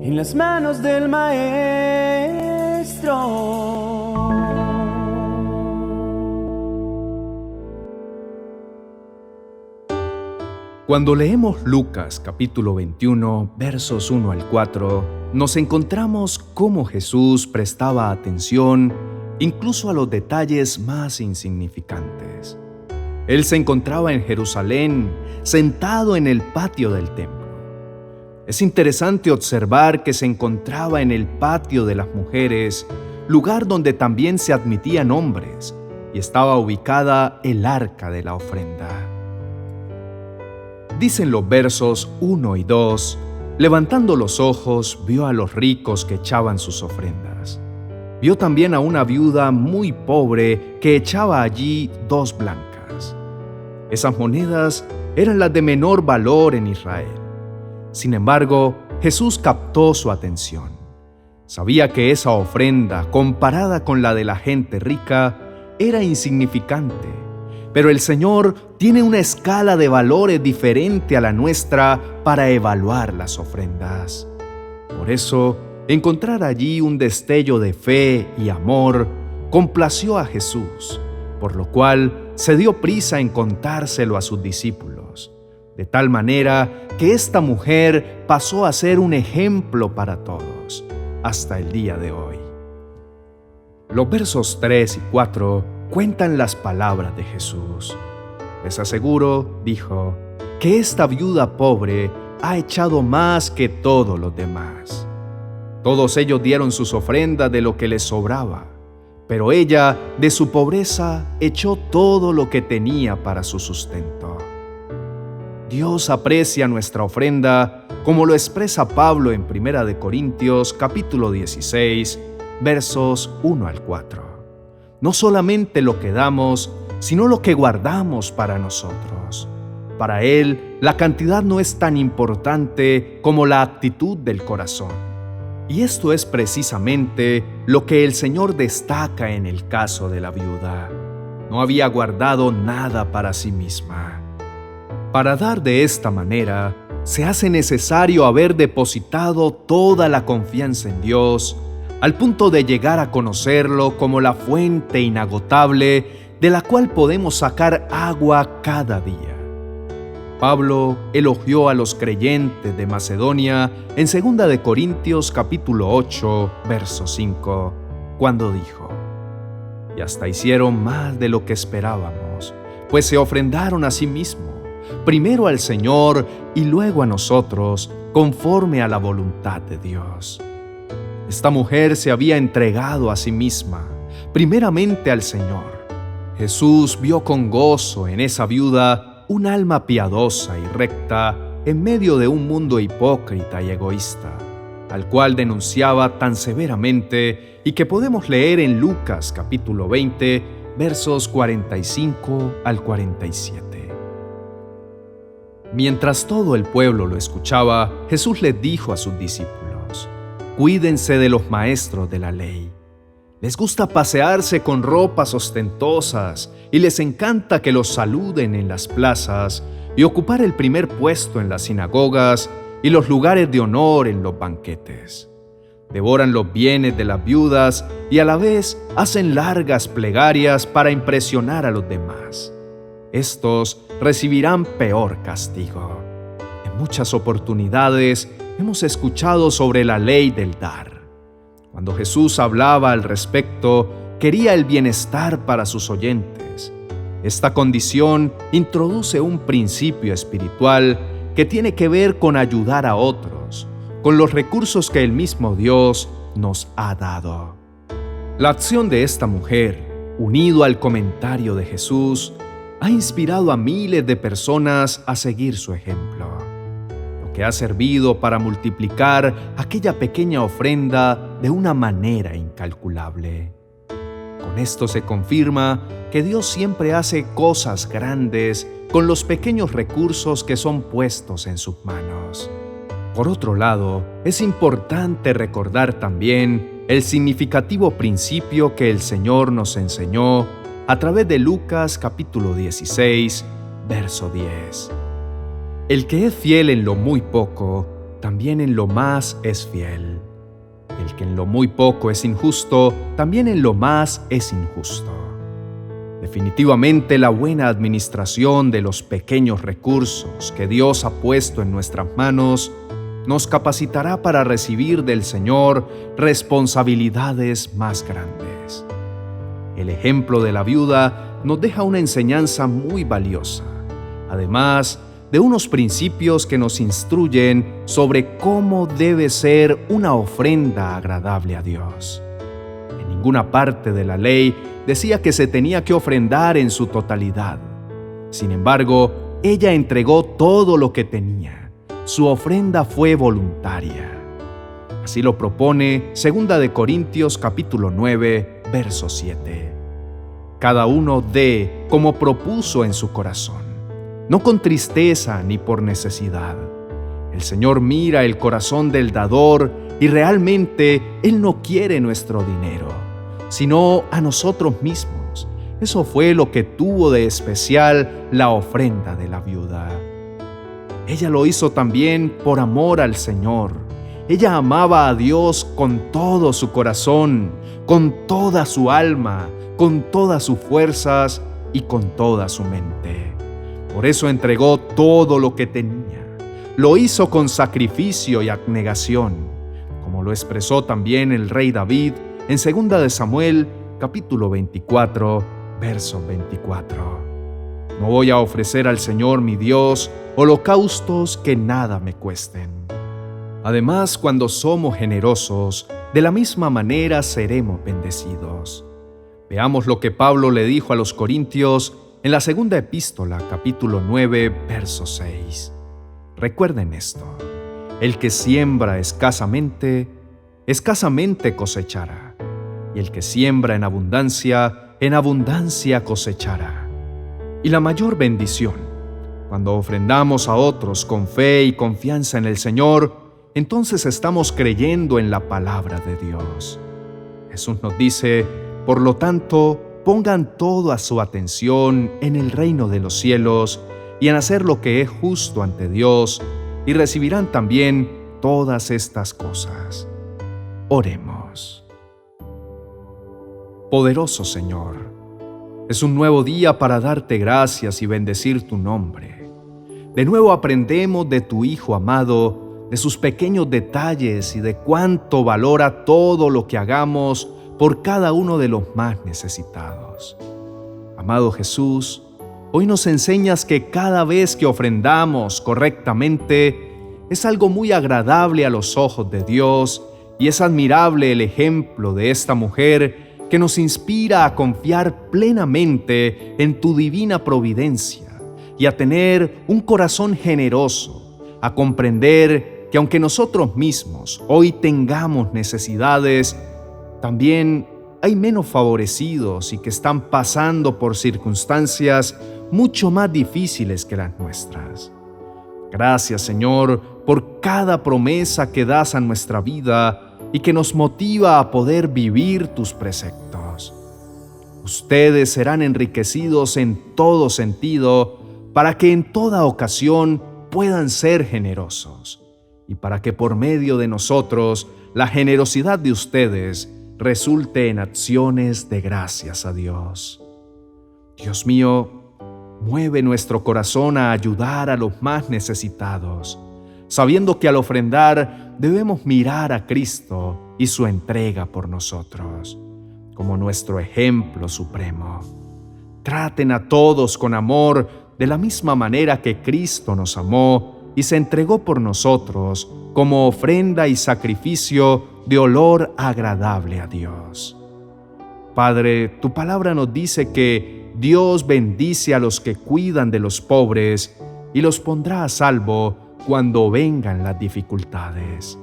en las manos del Maestro. Cuando leemos Lucas capítulo 21, versos 1 al 4, nos encontramos cómo Jesús prestaba atención incluso a los detalles más insignificantes. Él se encontraba en Jerusalén, sentado en el patio del templo. Es interesante observar que se encontraba en el patio de las mujeres, lugar donde también se admitían hombres, y estaba ubicada el arca de la ofrenda. Dicen los versos 1 y 2, levantando los ojos, vio a los ricos que echaban sus ofrendas. Vio también a una viuda muy pobre que echaba allí 2 blancas. Esas monedas eran las de menor valor en Israel. Sin embargo, Jesús captó su atención. Sabía que esa ofrenda, comparada con la de la gente rica, era insignificante. Pero el Señor tiene una escala de valores diferente a la nuestra para evaluar las ofrendas. Por eso, encontrar allí un destello de fe y amor complació a Jesús, por lo cual se dio prisa en contárselo a sus discípulos, de tal manera que esta mujer pasó a ser un ejemplo para todos, hasta el día de hoy. Los versos 3 y 4 cuentan las palabras de Jesús. Les aseguro, dijo, que esta viuda pobre ha echado más que todos los demás. Todos ellos dieron sus ofrendas de lo que les sobraba, pero ella, de su pobreza, echó todo lo que tenía para su sustento. Dios aprecia nuestra ofrenda, como lo expresa Pablo en 1 Corintios capítulo 16, versos 1 al 4. No solamente lo que damos, sino lo que guardamos para nosotros. Para Él, la cantidad no es tan importante como la actitud del corazón. Y esto es precisamente lo que el Señor destaca en el caso de la viuda. No había guardado nada para sí misma. Para dar de esta manera, se hace necesario haber depositado toda la confianza en Dios, al punto de llegar a conocerlo como la fuente inagotable de la cual podemos sacar agua cada día. Pablo elogió a los creyentes de Macedonia en 2 Corintios capítulo 8, verso 5, cuando dijo: «Y hasta hicieron más de lo que esperábamos, pues se ofrendaron a sí mismos, primero al Señor y luego a nosotros, conforme a la voluntad de Dios». Esta mujer se había entregado a sí misma, primeramente al Señor. Jesús vio con gozo en esa viuda un alma piadosa y recta en medio de un mundo hipócrita y egoísta, al cual denunciaba tan severamente y que podemos leer en Lucas capítulo 20, versos 45 al 47. Mientras todo el pueblo lo escuchaba, Jesús les dijo a sus discípulos: «Cuídense de los maestros de la ley. Les gusta pasearse con ropas ostentosas y les encanta que los saluden en las plazas y ocupar el primer puesto en las sinagogas y los lugares de honor en los banquetes. Devoran los bienes de las viudas y a la vez hacen largas plegarias para impresionar a los demás. Estos recibirán peor castigo». En muchas oportunidades hemos escuchado sobre la ley del dar. Cuando Jesús hablaba al respecto, quería el bienestar para sus oyentes. Esta condición introduce un principio espiritual que tiene que ver con ayudar a otros, con los recursos que el mismo Dios nos ha dado. La acción de esta mujer, unido al comentario de Jesús, ha inspirado a miles de personas a seguir su ejemplo, que ha servido para multiplicar aquella pequeña ofrenda de una manera incalculable. Con esto se confirma que Dios siempre hace cosas grandes con los pequeños recursos que son puestos en sus manos. Por otro lado, es importante recordar también el significativo principio que el Señor nos enseñó a través de Lucas capítulo 16, verso 10. El que es fiel en lo muy poco, también en lo más es fiel. El que en lo muy poco es injusto, también en lo más es injusto. Definitivamente la buena administración de los pequeños recursos que Dios ha puesto en nuestras manos nos capacitará para recibir del Señor responsabilidades más grandes. El ejemplo de la viuda nos deja una enseñanza muy valiosa, además de unos principios que nos instruyen sobre cómo debe ser una ofrenda agradable a Dios. En ninguna parte de la ley decía que se tenía que ofrendar en su totalidad. Sin embargo, ella entregó todo lo que tenía. Su ofrenda fue voluntaria. Así lo propone 2 de Corintios capítulo 9, verso 7. Cada uno dé como propuso en su corazón, no con tristeza ni por necesidad. El Señor mira el corazón del dador y realmente Él no quiere nuestro dinero, sino a nosotros mismos. Eso fue lo que tuvo de especial la ofrenda de la viuda. Ella lo hizo también por amor al Señor. Ella amaba a Dios con todo su corazón, con toda su alma, con todas sus fuerzas y con toda su mente. Por eso entregó todo lo que tenía. Lo hizo con sacrificio y abnegación, como lo expresó también el rey David en 2 de Samuel, capítulo 24, verso 24. No voy a ofrecer al Señor mi Dios holocaustos que nada me cuesten. Además, cuando somos generosos, de la misma manera seremos bendecidos. Veamos lo que Pablo le dijo a los Corintios en la segunda epístola, capítulo 9, verso 6. Recuerden esto: el que siembra escasamente, escasamente cosechará, y el que siembra en abundancia cosechará. Y la mayor bendición, cuando ofrendamos a otros con fe y confianza en el Señor, entonces estamos creyendo en la palabra de Dios. Jesús nos dice: por lo tanto, pongan toda su atención en el reino de los cielos y en hacer lo que es justo ante Dios, y recibirán también todas estas cosas. Oremos. Poderoso Señor, es un nuevo día para darte gracias y bendecir tu nombre. De nuevo aprendemos de tu Hijo amado, de sus pequeños detalles y de cuánto valora todo lo que hagamos por cada uno de los más necesitados. Amado Jesús, hoy nos enseñas que cada vez que ofrendamos correctamente es algo muy agradable a los ojos de Dios, y es admirable el ejemplo de esta mujer que nos inspira a confiar plenamente en tu divina providencia y a tener un corazón generoso, a comprender que aunque nosotros mismos hoy tengamos necesidades, también hay menos favorecidos y que están pasando por circunstancias mucho más difíciles que las nuestras. Gracias, Señor, por cada promesa que das a nuestra vida y que nos motiva a poder vivir tus preceptos. Ustedes serán enriquecidos en todo sentido para que en toda ocasión puedan ser generosos y para que por medio de nosotros la generosidad de ustedes resulte en acciones de gracias a Dios. Dios mío, mueve nuestro corazón a ayudar a los más necesitados, sabiendo que al ofrendar debemos mirar a Cristo y su entrega por nosotros, como nuestro ejemplo supremo. Traten a todos con amor de la misma manera que Cristo nos amó y se entregó por nosotros como ofrenda y sacrificio de olor agradable a Dios. Padre, tu palabra nos dice que Dios bendice a los que cuidan de los pobres y los pondrá a salvo cuando vengan las dificultades.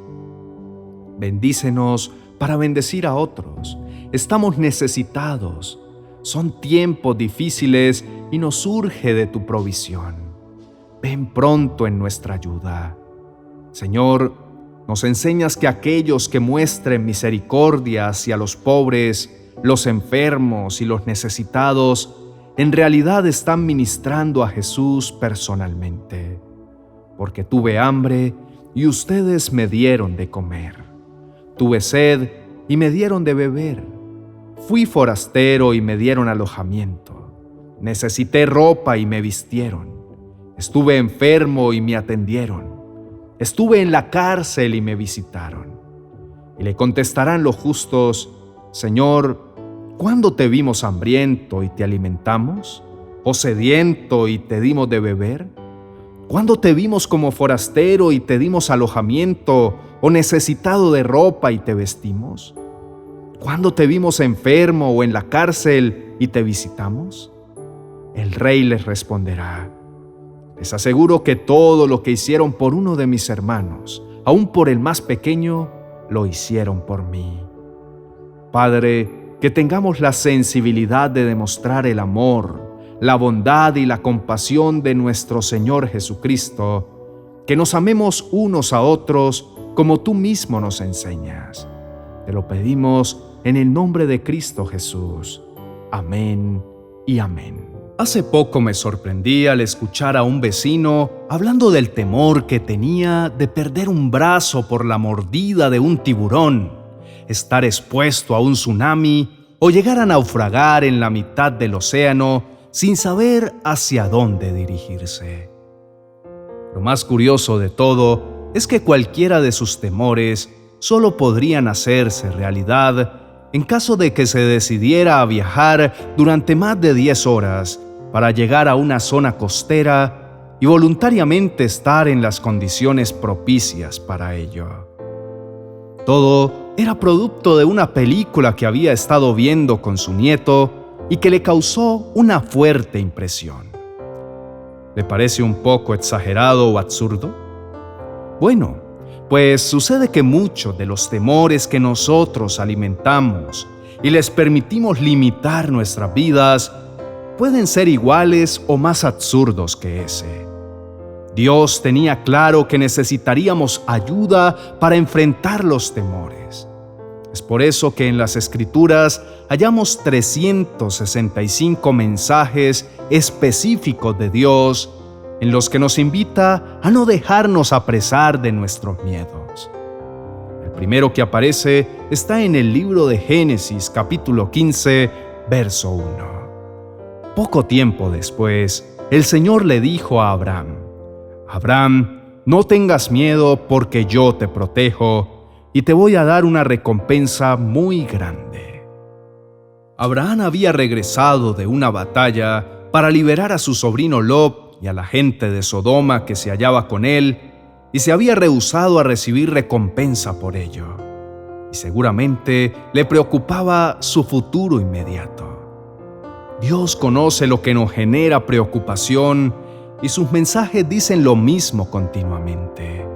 Bendícenos para bendecir a otros. Estamos necesitados. Son tiempos difíciles y nos urge de tu provisión. Ven pronto en nuestra ayuda. Señor, nos enseñas que aquellos que muestren misericordia hacia los pobres, los enfermos y los necesitados, en realidad están ministrando a Jesús personalmente. Porque tuve hambre y ustedes me dieron de comer. Tuve sed y me dieron de beber. Fui forastero y me dieron alojamiento. Necesité ropa y me vistieron. Estuve enfermo y me atendieron. Estuve en la cárcel y me visitaron. Y le contestarán los justos: Señor, ¿cuándo te vimos hambriento y te alimentamos? ¿O sediento y te dimos de beber? ¿Cuándo te vimos como forastero y te dimos alojamiento, o necesitado de ropa y te vestimos? ¿Cuándo te vimos enfermo o en la cárcel y te visitamos? El rey les responderá: les aseguro que todo lo que hicieron por uno de mis hermanos, aun por el más pequeño, lo hicieron por mí. Padre, que tengamos la sensibilidad de demostrar el amor, la bondad y la compasión de nuestro Señor Jesucristo, que nos amemos unos a otros como tú mismo nos enseñas. Te lo pedimos en el nombre de Cristo Jesús. Amén y amén. Hace poco me sorprendí al escuchar a un vecino hablando del temor que tenía de perder un brazo por la mordida de un tiburón, estar expuesto a un tsunami o llegar a naufragar en la mitad del océano sin saber hacia dónde dirigirse. Lo más curioso de todo es que cualquiera de sus temores solo podrían hacerse realidad en caso de que se decidiera a viajar durante más de 10 horas para llegar a una zona costera y voluntariamente estar en las condiciones propicias para ello. Todo era producto de una película que había estado viendo con su nieto y que le causó una fuerte impresión. ¿Le parece un poco exagerado o absurdo? Bueno, pues sucede que muchos de los temores que nosotros alimentamos y les permitimos limitar nuestras vidas pueden ser iguales o más absurdos que ese. Dios tenía claro que necesitaríamos ayuda para enfrentar los temores. Es por eso que en las Escrituras hallamos 365 mensajes específicos de Dios en los que nos invita a no dejarnos apresar de nuestros miedos. El primero que aparece está en el libro de Génesis, capítulo 15, verso 1. Poco tiempo después, el Señor le dijo a Abraham: Abraham, no tengas miedo porque yo te protejo y te voy a dar una recompensa muy grande. Abraham había regresado de una batalla para liberar a su sobrino Lot y a la gente de Sodoma que se hallaba con él, y se había rehusado a recibir recompensa por ello. Y seguramente le preocupaba su futuro inmediato. Dios conoce lo que nos genera preocupación y sus mensajes dicen lo mismo continuamente.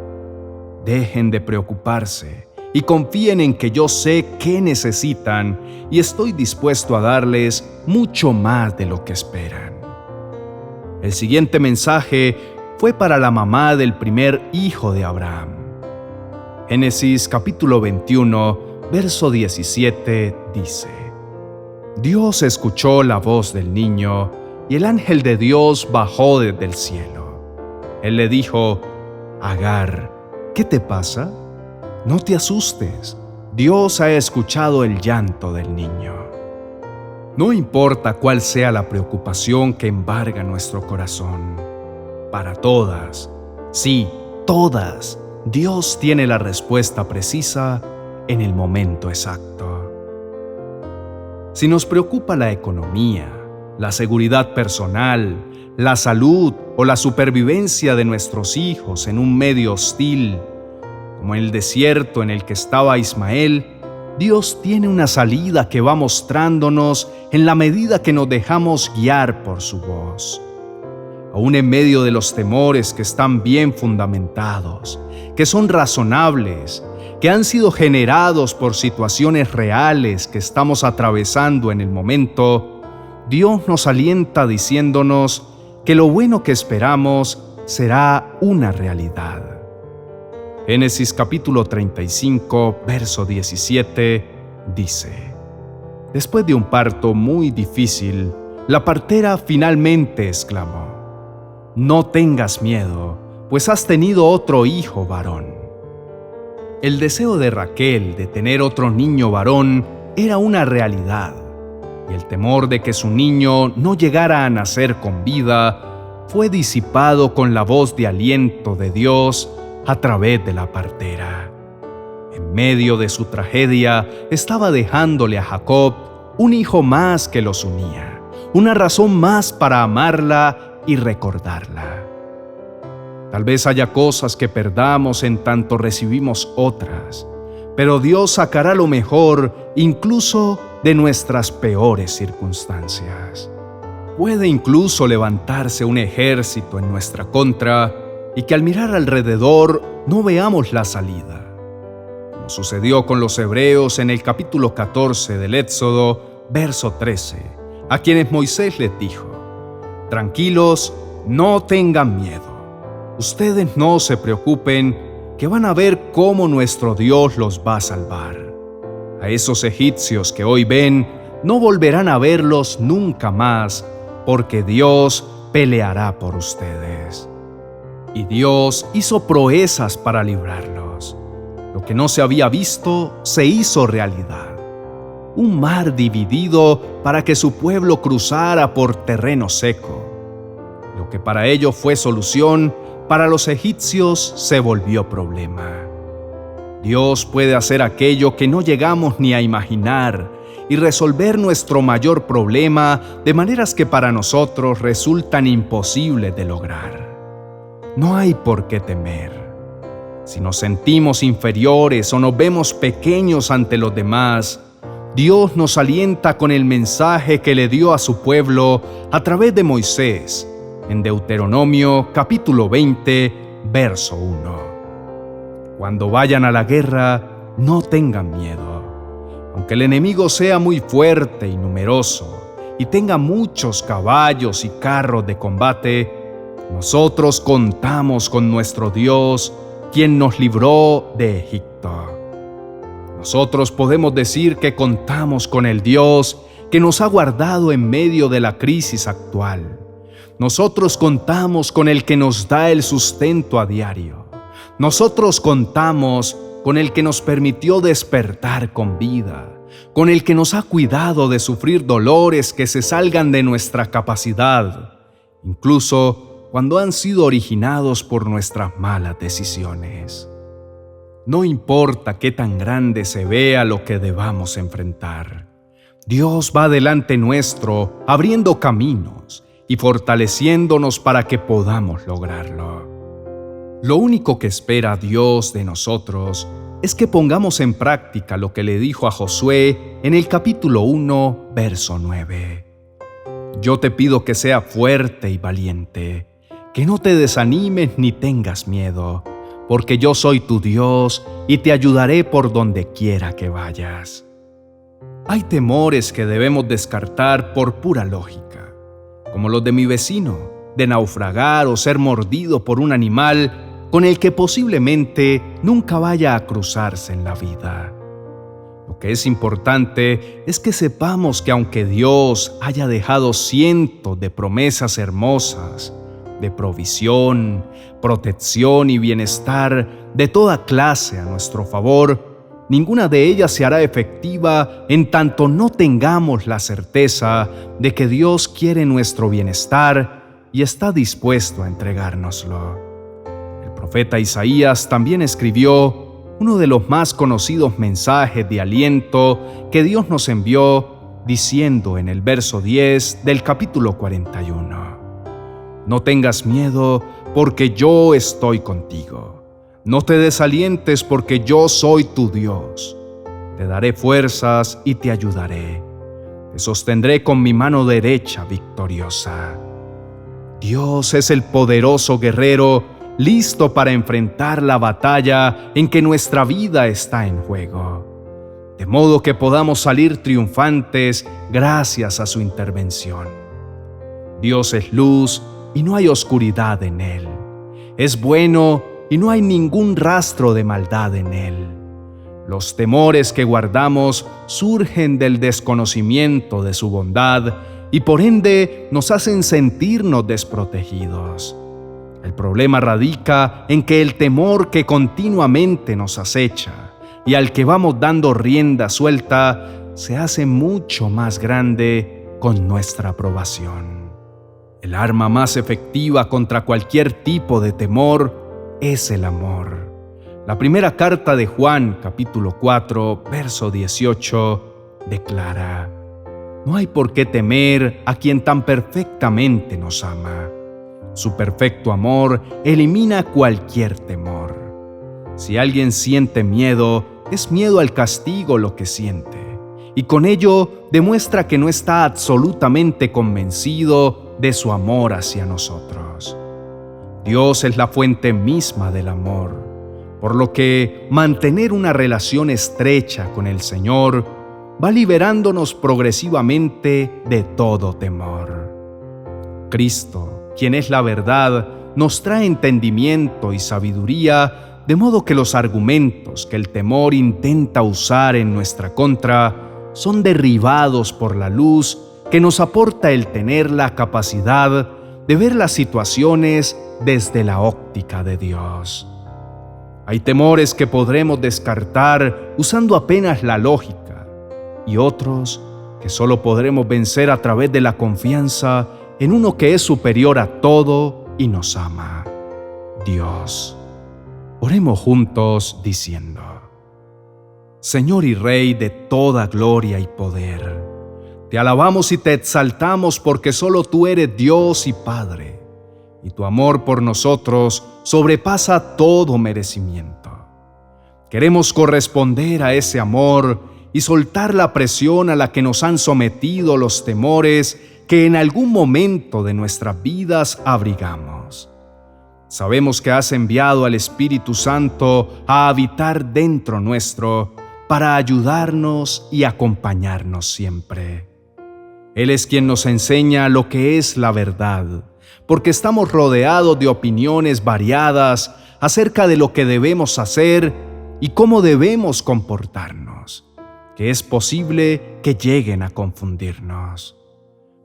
Dejen de preocuparse y confíen en que yo sé qué necesitan y estoy dispuesto a darles mucho más de lo que esperan. El siguiente mensaje fue para la mamá del primer hijo de Abraham. Génesis capítulo 21, verso 17 dice: Dios escuchó la voz del niño y el ángel de Dios bajó desde el cielo. Él le dijo: Agar, ¿qué te pasa? No te asustes, Dios ha escuchado el llanto del niño. No importa cuál sea la preocupación que embarga nuestro corazón, para todas, sí, todas, Dios tiene la respuesta precisa en el momento exacto. Si nos preocupa la economía, la seguridad personal, la salud o la supervivencia de nuestros hijos en un medio hostil, como el desierto en el que estaba Ismael, Dios tiene una salida que va mostrándonos en la medida que nos dejamos guiar por su voz. Aún en medio de los temores que están bien fundamentados, que son razonables, que han sido generados por situaciones reales que estamos atravesando en el momento, Dios nos alienta diciéndonos que lo bueno que esperamos será una realidad. Génesis capítulo 35, verso 17, dice: Después de un parto muy difícil, la partera finalmente exclamó: No tengas miedo, pues has tenido otro hijo varón. El deseo de Raquel de tener otro niño varón era una realidad, y el temor de que su niño no llegara a nacer con vida fue disipado con la voz de aliento de Dios a través de la partera. En medio de su tragedia, estaba dejándole a Jacob un hijo más que los unía, una razón más para amarla y recordarla. Tal vez haya cosas que perdamos en tanto recibimos otras, pero Dios sacará lo mejor incluso de nuestras peores circunstancias. Puede incluso levantarse un ejército en nuestra contra y que al mirar alrededor no veamos la salida. Como sucedió con los hebreos en el capítulo 14 del Éxodo, verso 13, a quienes Moisés les dijo: «Tranquilos, no tengan miedo. Ustedes no se preocupen, que van a ver cómo nuestro Dios los va a salvar. A esos egipcios que hoy ven, no volverán a verlos nunca más, porque Dios peleará por ustedes». Y Dios hizo proezas para librarlos. Lo que no se había visto se hizo realidad. Un mar dividido para que su pueblo cruzara por terreno seco. Lo que para ellos fue solución, para los egipcios se volvió problema. Dios puede hacer aquello que no llegamos ni a imaginar y resolver nuestro mayor problema de maneras que para nosotros resultan imposibles de lograr. No hay por qué temer. Si nos sentimos inferiores o nos vemos pequeños ante los demás, Dios nos alienta con el mensaje que le dio a su pueblo a través de Moisés, en Deuteronomio capítulo 20, verso 1. Cuando vayan a la guerra, no tengan miedo. Aunque el enemigo sea muy fuerte y numeroso, y tenga muchos caballos y carros de combate, nosotros contamos con nuestro Dios, quien nos libró de Egipto. Nosotros podemos decir que contamos con el Dios que nos ha guardado en medio de la crisis actual. Nosotros contamos con el que nos da el sustento a diario. Nosotros contamos con el que nos permitió despertar con vida, con el que nos ha cuidado de sufrir dolores que se salgan de nuestra capacidad, incluso cuando han sido originados por nuestras malas decisiones. No importa qué tan grande se vea lo que debamos enfrentar. Dios va delante nuestro, abriendo caminos y fortaleciéndonos para que podamos lograrlo. Lo único que espera Dios de nosotros es que pongamos en práctica lo que le dijo a Josué en el capítulo 1, verso 9. Yo te pido que seas fuerte y valiente, que no te desanimes ni tengas miedo, porque yo soy tu Dios y te ayudaré por donde quiera que vayas. Hay temores que debemos descartar por pura lógica, como los de mi vecino, de naufragar o ser mordido por un animal con el que posiblemente nunca vaya a cruzarse en la vida. Lo que es importante es que sepamos que aunque Dios haya dejado cientos de promesas hermosas, de provisión, protección y bienestar de toda clase a nuestro favor, ninguna de ellas se hará efectiva en tanto no tengamos la certeza de que Dios quiere nuestro bienestar y está dispuesto a entregárnoslo. El profeta Isaías también escribió uno de los más conocidos mensajes de aliento que Dios nos envió, diciendo en el verso 10 del capítulo 41: No tengas miedo, porque yo estoy contigo. No te desalientes, porque yo soy tu Dios. Te daré fuerzas y te ayudaré. Te sostendré con mi mano derecha victoriosa. Dios es el poderoso guerrero, listo para enfrentar la batalla en que nuestra vida está en juego, de modo que podamos salir triunfantes gracias a su intervención. Dios es luz y no hay oscuridad en Él. Es bueno y no hay ningún rastro de maldad en Él. Los temores que guardamos surgen del desconocimiento de su bondad y por ende nos hacen sentirnos desprotegidos. El problema radica en que el temor que continuamente nos acecha y al que vamos dando rienda suelta se hace mucho más grande con nuestra aprobación. El arma más efectiva contra cualquier tipo de temor es el amor. La primera carta de Juan, capítulo 4, verso 18, declara: no hay por qué temer a quien tan perfectamente nos ama. Su perfecto amor elimina cualquier temor. Si alguien siente miedo, es miedo al castigo lo que siente, y con ello demuestra que no está absolutamente convencido de su amor hacia nosotros. Dios es la fuente misma del amor, por lo que mantener una relación estrecha con el Señor va liberándonos progresivamente de todo temor. Cristo, quien es la verdad, nos trae entendimiento y sabiduría, de modo que los argumentos que el temor intenta usar en nuestra contra son derribados por la luz que nos aporta el tener la capacidad de ver las situaciones desde la óptica de Dios. Hay temores que podremos descartar usando apenas la lógica, y otros que solo podremos vencer a través de la confianza en uno que es superior a todo y nos ama, Dios. Oremos juntos diciendo: Señor y Rey de toda gloria y poder, te alabamos y te exaltamos porque solo tú eres Dios y Padre, y tu amor por nosotros sobrepasa todo merecimiento. Queremos corresponder a ese amor y soltar la presión a la que nos han sometido los temores que en algún momento de nuestras vidas abrigamos. Sabemos que has enviado al Espíritu Santo a habitar dentro nuestro para ayudarnos y acompañarnos siempre. Él es quien nos enseña lo que es la verdad, porque estamos rodeados de opiniones variadas acerca de lo que debemos hacer y cómo debemos comportarnos, que es posible que lleguen a confundirnos.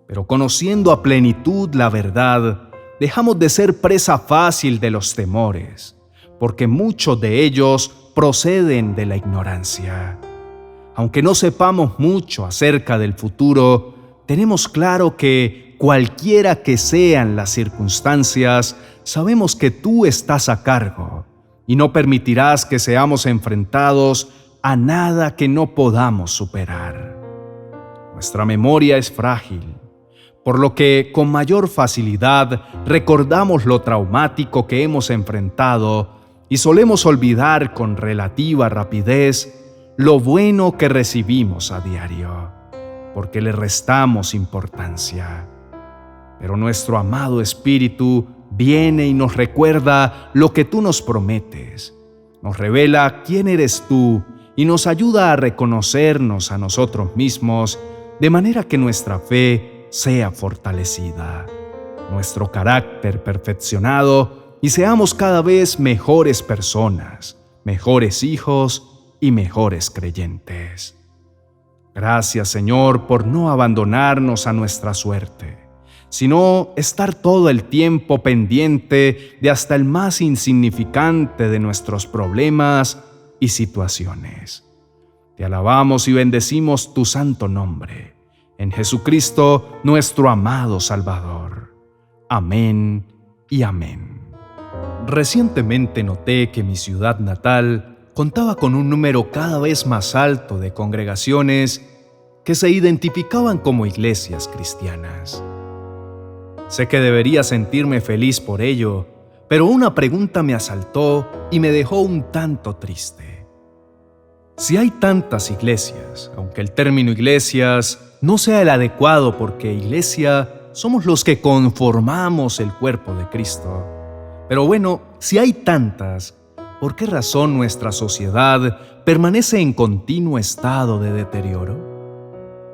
Pero conociendo a plenitud la verdad, dejamos de ser presa fácil de los temores, porque muchos de ellos proceden de la ignorancia. Aunque no sepamos mucho acerca del futuro, tenemos claro que cualquiera que sean las circunstancias, sabemos que tú estás a cargo y no permitirás que seamos enfrentados a nada que no podamos superar. Nuestra memoria es frágil, por lo que con mayor facilidad recordamos lo traumático que hemos enfrentado y solemos olvidar con relativa rapidez lo bueno que recibimos a diario, porque le restamos importancia. Pero nuestro amado Espíritu viene y nos recuerda lo que tú nos prometes, nos revela quién eres tú y nos ayuda a reconocernos a nosotros mismos, de manera que nuestra fe sea fortalecida, nuestro carácter perfeccionado y seamos cada vez mejores personas, mejores hijos y mejores creyentes. Gracias, Señor, por no abandonarnos a nuestra suerte, sino estar todo el tiempo pendiente de hasta el más insignificante de nuestros problemas y situaciones. Te alabamos y bendecimos tu santo nombre, en Jesucristo, nuestro amado Salvador. Amén y amén. Recientemente noté que mi ciudad natal contaba con un número cada vez más alto de congregaciones que se identificaban como iglesias cristianas. Sé que debería sentirme feliz por ello, pero una pregunta me asaltó y me dejó un tanto triste. Si hay tantas iglesias, aunque el término iglesias no sea el adecuado porque iglesia somos los que conformamos el cuerpo de Cristo. Pero bueno, si hay tantas, ¿por qué razón nuestra sociedad permanece en continuo estado de deterioro?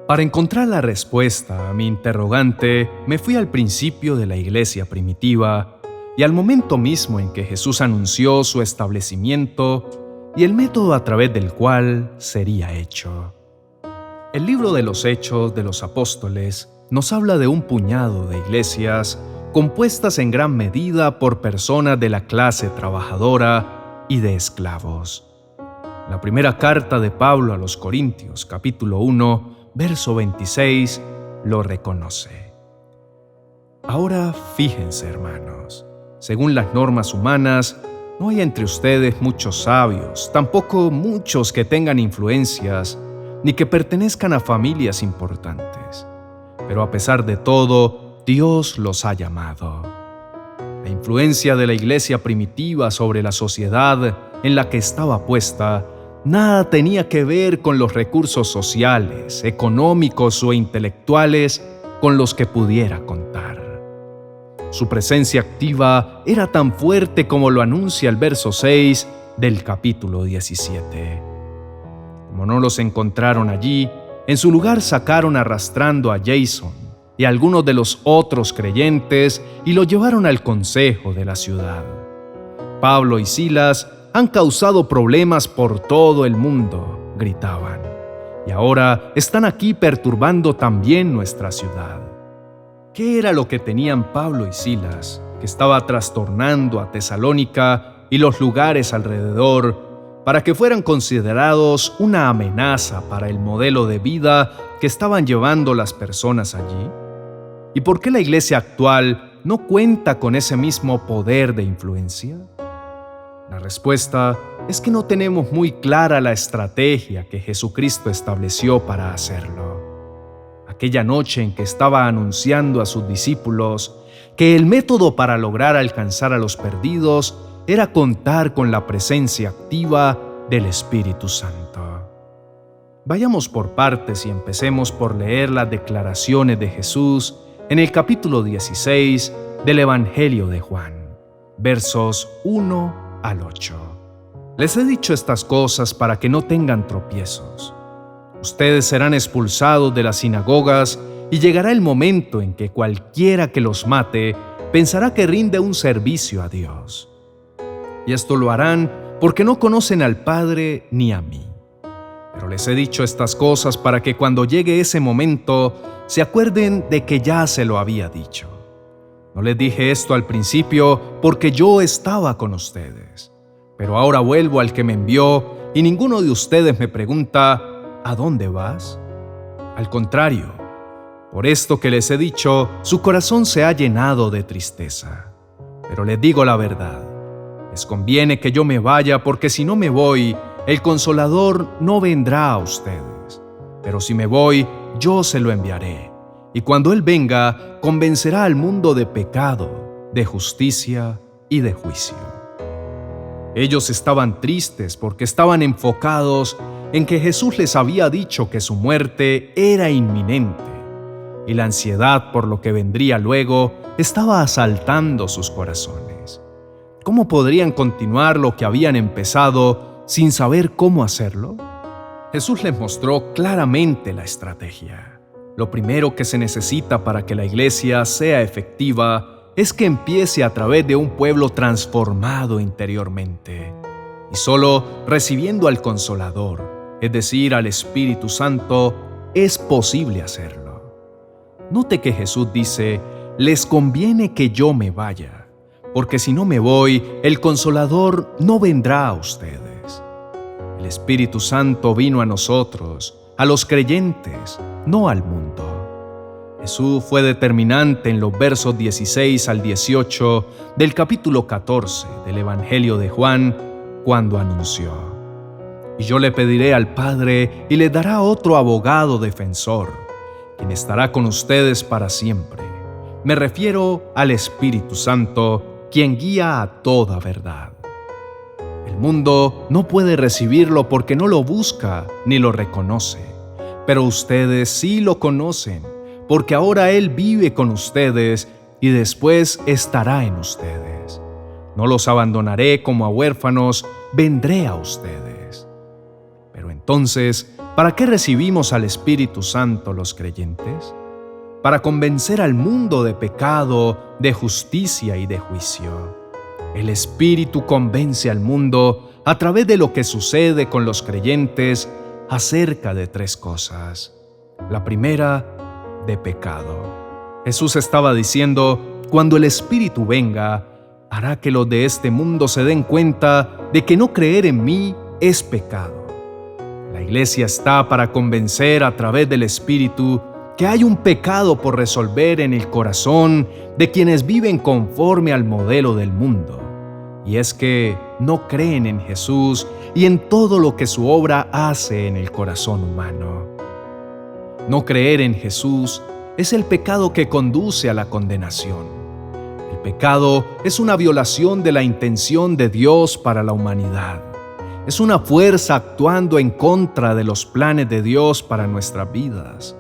Para encontrar la respuesta a mi interrogante, me fui al principio de la iglesia primitiva y al momento mismo en que Jesús anunció su establecimiento y el método a través del cual sería hecho. El libro de los Hechos de los Apóstoles nos habla de un puñado de iglesias compuestas en gran medida por personas de la clase trabajadora y de esclavos. La primera carta de Pablo a los Corintios, capítulo 1, verso 26, lo reconoce. Ahora fíjense, hermanos, según las normas humanas, no hay entre ustedes muchos sabios, tampoco muchos que tengan influencias, ni que pertenezcan a familias importantes. Pero a pesar de todo, Dios los ha llamado. La influencia de la iglesia primitiva sobre la sociedad en la que estaba puesta nada tenía que ver con los recursos sociales, económicos o intelectuales con los que pudiera contar. Su presencia activa era tan fuerte como lo anuncia el verso 6 del capítulo 17. Como no los encontraron allí, en su lugar sacaron arrastrando a Jason y a algunos de los otros creyentes y lo llevaron al consejo de la ciudad. Pablo y Silas han causado problemas por todo el mundo, gritaban, y ahora están aquí perturbando también nuestra ciudad. ¿Qué era lo que tenían Pablo y Silas, que estaba trastornando a Tesalónica y los lugares alrededor, para que fueran considerados una amenaza para el modelo de vida que estaban llevando las personas allí? ¿Y por qué la iglesia actual no cuenta con ese mismo poder de influencia? La respuesta es que no tenemos muy clara la estrategia que Jesucristo estableció para hacerlo. Aquella noche en que estaba anunciando a sus discípulos que el método para lograr alcanzar a los perdidos era contar con la presencia activa del Espíritu Santo. Vayamos por partes y empecemos por leer las declaraciones de Jesús en el capítulo 16 del Evangelio de Juan, versos 1 al 8. Les he dicho estas cosas para que no tengan tropiezos. Ustedes serán expulsados de las sinagogas y llegará el momento en que cualquiera que los mate pensará que rinde un servicio a Dios. Y esto lo harán porque no conocen al Padre ni a mí. Pero les he dicho estas cosas para que cuando llegue ese momento se acuerden de que ya se lo había dicho. No les dije esto al principio porque yo estaba con ustedes. Pero ahora vuelvo al que me envió y ninguno de ustedes me pregunta: ¿a dónde vas? Al contrario, por esto que les he dicho, su corazón se ha llenado de tristeza. Pero les digo la verdad, les conviene que yo me vaya porque si no me voy, el Consolador no vendrá a ustedes. Pero si me voy, yo se lo enviaré. Y cuando Él venga, convencerá al mundo de pecado, de justicia y de juicio. Ellos estaban tristes porque estaban enfocados en que Jesús les había dicho que su muerte era inminente, y la ansiedad por lo que vendría luego estaba asaltando sus corazones. ¿Cómo podrían continuar lo que habían empezado sin saber cómo hacerlo? Jesús les mostró claramente la estrategia. Lo primero que se necesita para que la iglesia sea efectiva es que empiece a través de un pueblo transformado interiormente. Y solo recibiendo al Consolador, es decir, al Espíritu Santo, es posible hacerlo. Note que Jesús dice: les conviene que yo me vaya, porque si no me voy, el Consolador no vendrá a ustedes. El Espíritu Santo vino a nosotros, a los creyentes, no al mundo. Jesús fue determinante en los versos 16 al 18 del capítulo 14 del Evangelio de Juan, cuando anunció: y yo le pediré al Padre y le dará otro abogado defensor, quien estará con ustedes para siempre. Me refiero al Espíritu Santo, quien guía a toda verdad. El mundo no puede recibirlo porque no lo busca ni lo reconoce, pero ustedes sí lo conocen, porque ahora Él vive con ustedes y después estará en ustedes. No los abandonaré como a huérfanos, vendré a ustedes. Pero entonces, ¿para qué recibimos al Espíritu Santo los creyentes? Para convencer al mundo de pecado, de justicia y de juicio. El Espíritu convence al mundo a través de lo que sucede con los creyentes acerca de tres cosas. La primera, de pecado. Jesús estaba diciendo Cuando el Espíritu venga, hará que los de este mundo se den cuenta de que no creer en mí es pecado. La Iglesia está para convencer a través del Espíritu que hay un pecado por resolver en el corazón de quienes viven conforme al modelo del mundo, y es que no creen en Jesús y en todo lo que su obra hace en el corazón humano. No creer en Jesús es el pecado que conduce a la condenación. El pecado es una violación de la intención de Dios para la humanidad. Es una fuerza actuando en contra de los planes de Dios para nuestras vidas.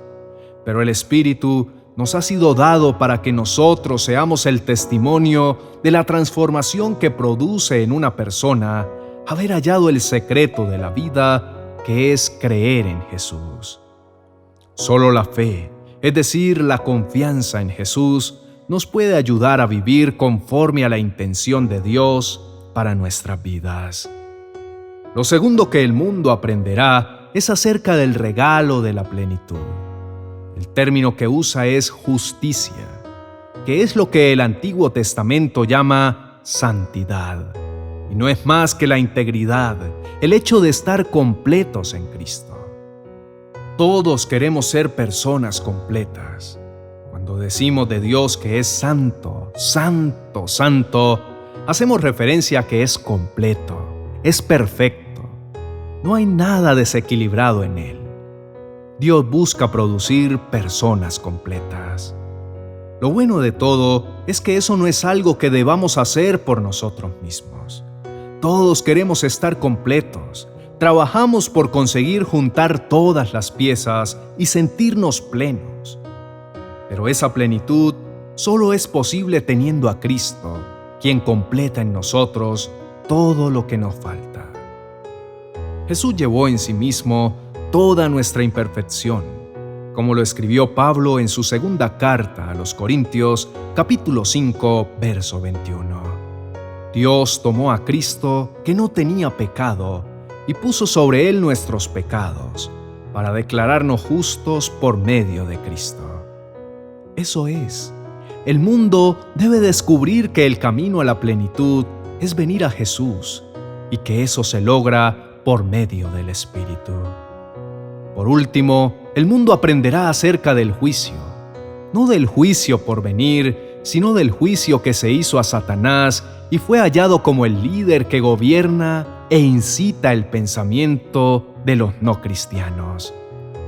Pero el Espíritu nos ha sido dado para que nosotros seamos el testimonio de la transformación que produce en una persona haber hallado el secreto de la vida, que es creer en Jesús. Solo la fe, es decir, la confianza en Jesús, nos puede ayudar a vivir conforme a la intención de Dios para nuestras vidas. Lo segundo que el mundo aprenderá es acerca del regalo de la plenitud. El término que usa es justicia, que es lo que el Antiguo Testamento llama santidad. Y no es más que la integridad, el hecho de estar completos en Cristo. Todos queremos ser personas completas. Cuando decimos de Dios que es santo, santo, santo, hacemos referencia a que es completo, es perfecto. No hay nada desequilibrado en Él. Dios busca producir personas completas. Lo bueno de todo es que eso no es algo que debamos hacer por nosotros mismos. Todos queremos estar completos. Trabajamos por conseguir juntar todas las piezas y sentirnos plenos. Pero esa plenitud solo es posible teniendo a Cristo, quien completa en nosotros todo lo que nos falta. Jesús llevó en sí mismo toda nuestra imperfección, como lo escribió Pablo en su segunda carta a los Corintios, capítulo 5, verso 21. Dios tomó a Cristo, que no tenía pecado, y puso sobre él nuestros pecados, para declararnos justos por medio de Cristo. Eso es, el mundo debe descubrir que el camino a la plenitud es venir a Jesús, y que eso se logra por medio del Espíritu. Por último, el mundo aprenderá acerca del juicio, no del juicio por venir, sino del juicio que se hizo a Satanás y fue hallado como el líder que gobierna e incita el pensamiento de los no cristianos,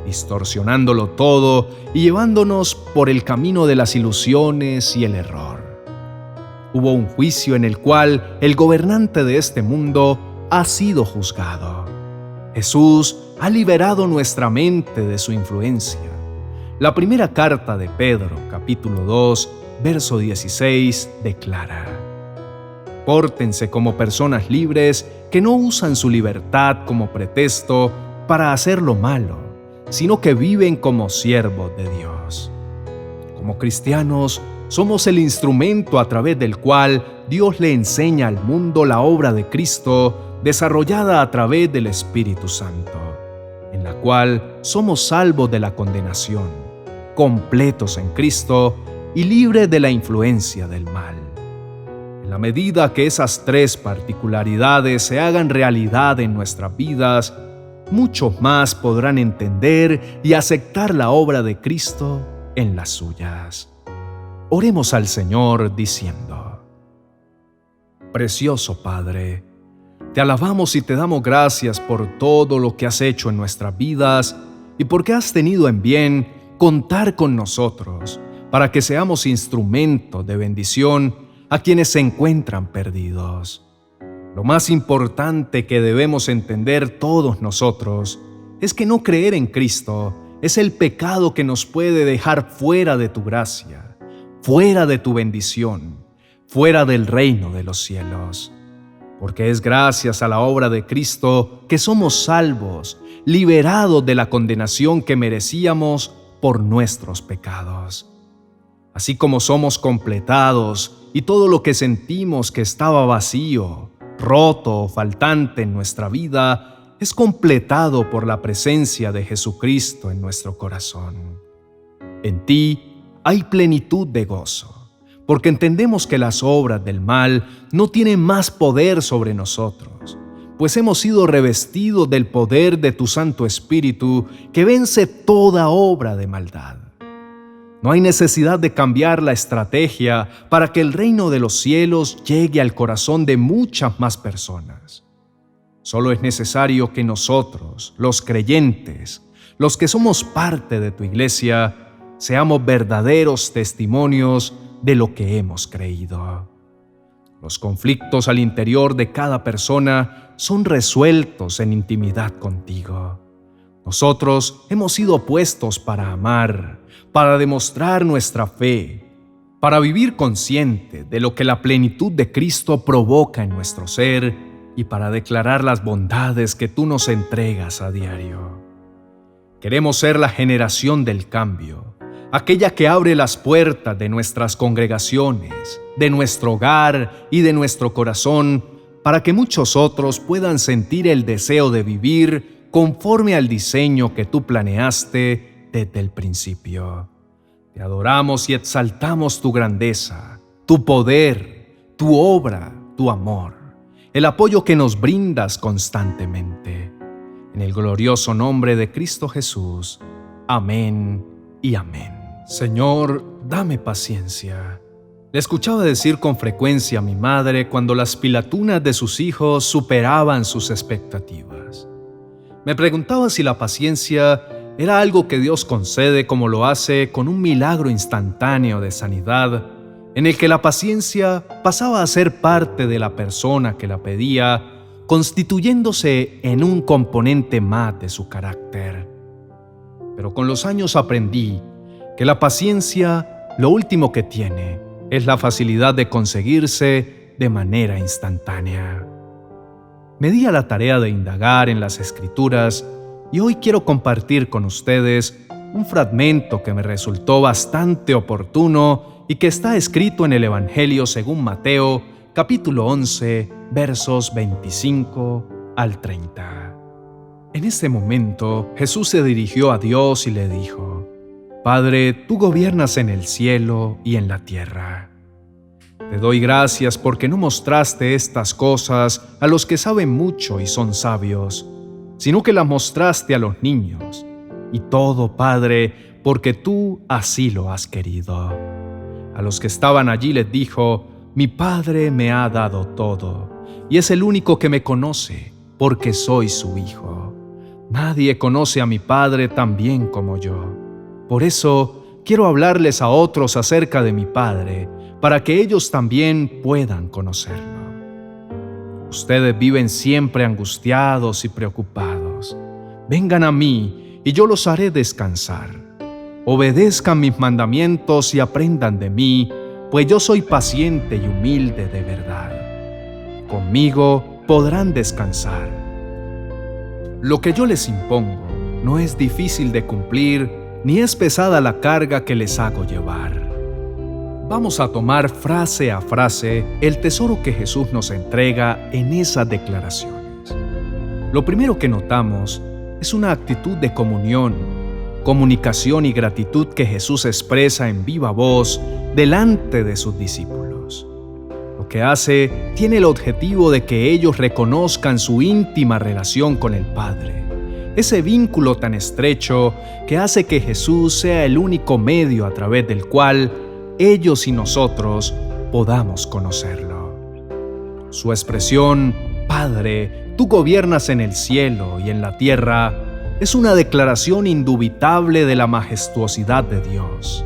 distorsionándolo todo y llevándonos por el camino de las ilusiones y el error. Hubo un juicio en el cual el gobernante de este mundo ha sido juzgado. Jesús ha liberado nuestra mente de su influencia. La primera carta de Pedro, capítulo 2, verso 16, declara: Pórtense como personas libres que no usan su libertad como pretexto para hacer lo malo, sino que viven como siervos de Dios. Como cristianos, somos el instrumento a través del cual Dios le enseña al mundo la obra de Cristo desarrollada a través del Espíritu Santo, en la cual somos salvos de la condenación, completos en Cristo y libres de la influencia del mal. En la medida que esas tres particularidades se hagan realidad en nuestras vidas, muchos más podrán entender y aceptar la obra de Cristo en las suyas. Oremos al Señor diciendo: Precioso Padre, te alabamos y te damos gracias por todo lo que has hecho en nuestras vidas y porque has tenido en bien contar con nosotros para que seamos instrumentos de bendición a quienes se encuentran perdidos. Lo más importante que debemos entender todos nosotros es que no creer en Cristo es el pecado que nos puede dejar fuera de tu gracia, fuera de tu bendición, fuera del reino de los cielos. Porque es gracias a la obra de Cristo que somos salvos, liberados de la condenación que merecíamos por nuestros pecados. Así como somos completados y todo lo que sentimos que estaba vacío, roto o faltante en nuestra vida es completado por la presencia de Jesucristo en nuestro corazón. En ti hay plenitud de gozo, porque entendemos que las obras del mal no tienen más poder sobre nosotros, pues hemos sido revestidos del poder de tu Santo Espíritu que vence toda obra de maldad. No hay necesidad de cambiar la estrategia para que el reino de los cielos llegue al corazón de muchas más personas. Solo es necesario que nosotros, los creyentes, los que somos parte de tu iglesia, seamos verdaderos testimonios de lo que hemos creído. Los conflictos al interior de cada persona son resueltos en intimidad contigo. Nosotros hemos sido puestos para amar, para demostrar nuestra fe, para vivir consciente de lo que la plenitud de Cristo provoca en nuestro ser y para declarar las bondades que tú nos entregas a diario. Queremos ser la generación del cambio, aquella que abre las puertas de nuestras congregaciones, de nuestro hogar y de nuestro corazón, para que muchos otros puedan sentir el deseo de vivir conforme al diseño que tú planeaste desde el principio. Te adoramos y exaltamos tu grandeza, tu poder, tu obra, tu amor, el apoyo que nos brindas constantemente. En el glorioso nombre de Cristo Jesús. Amén y amén. Señor, dame paciencia. Le escuchaba decir con frecuencia a mi madre cuando las pilatunas de sus hijos superaban sus expectativas. Me preguntaba si la paciencia era algo que Dios concede como lo hace con un milagro instantáneo de sanidad, en el que la paciencia pasaba a ser parte de la persona que la pedía, constituyéndose en un componente más de su carácter. Pero con los años aprendí que la paciencia lo último que tiene es la facilidad de conseguirse de manera instantánea. Me di a la tarea de indagar en las Escrituras y hoy quiero compartir con ustedes un fragmento que me resultó bastante oportuno y que está escrito en el Evangelio según Mateo, capítulo 11, versos 25 al 30. En este momento, Jesús se dirigió a Dios y le dijo: Padre, tú gobiernas en el cielo y en la tierra. Te doy gracias porque no mostraste estas cosas a los que saben mucho y son sabios, sino que las mostraste a los niños. Y todo, Padre, porque tú así lo has querido. A los que estaban allí les dijo: Mi Padre me ha dado todo, y es el único que me conoce, porque soy su hijo. Nadie conoce a mi Padre tan bien como yo. Por eso quiero hablarles a otros acerca de mi Padre, para que ellos también puedan conocerlo. Ustedes viven siempre angustiados y preocupados. Vengan a mí y yo los haré descansar. Obedezcan mis mandamientos y aprendan de mí, pues yo soy paciente y humilde de verdad. Conmigo podrán descansar. Lo que yo les impongo no es difícil de cumplir, ni es pesada la carga que les hago llevar. Vamos a tomar frase a frase el tesoro que Jesús nos entrega en esas declaraciones. Lo primero que notamos es una actitud de comunión, comunicación y gratitud que Jesús expresa en viva voz delante de sus discípulos. Lo que hace tiene el objetivo de que ellos reconozcan su íntima relación con el Padre, ese vínculo tan estrecho que hace que Jesús sea el único medio a través del cual ellos y nosotros podamos conocerlo. Su expresión, Padre, tú gobiernas en el cielo y en la tierra, es una declaración indubitable de la majestuosidad de Dios.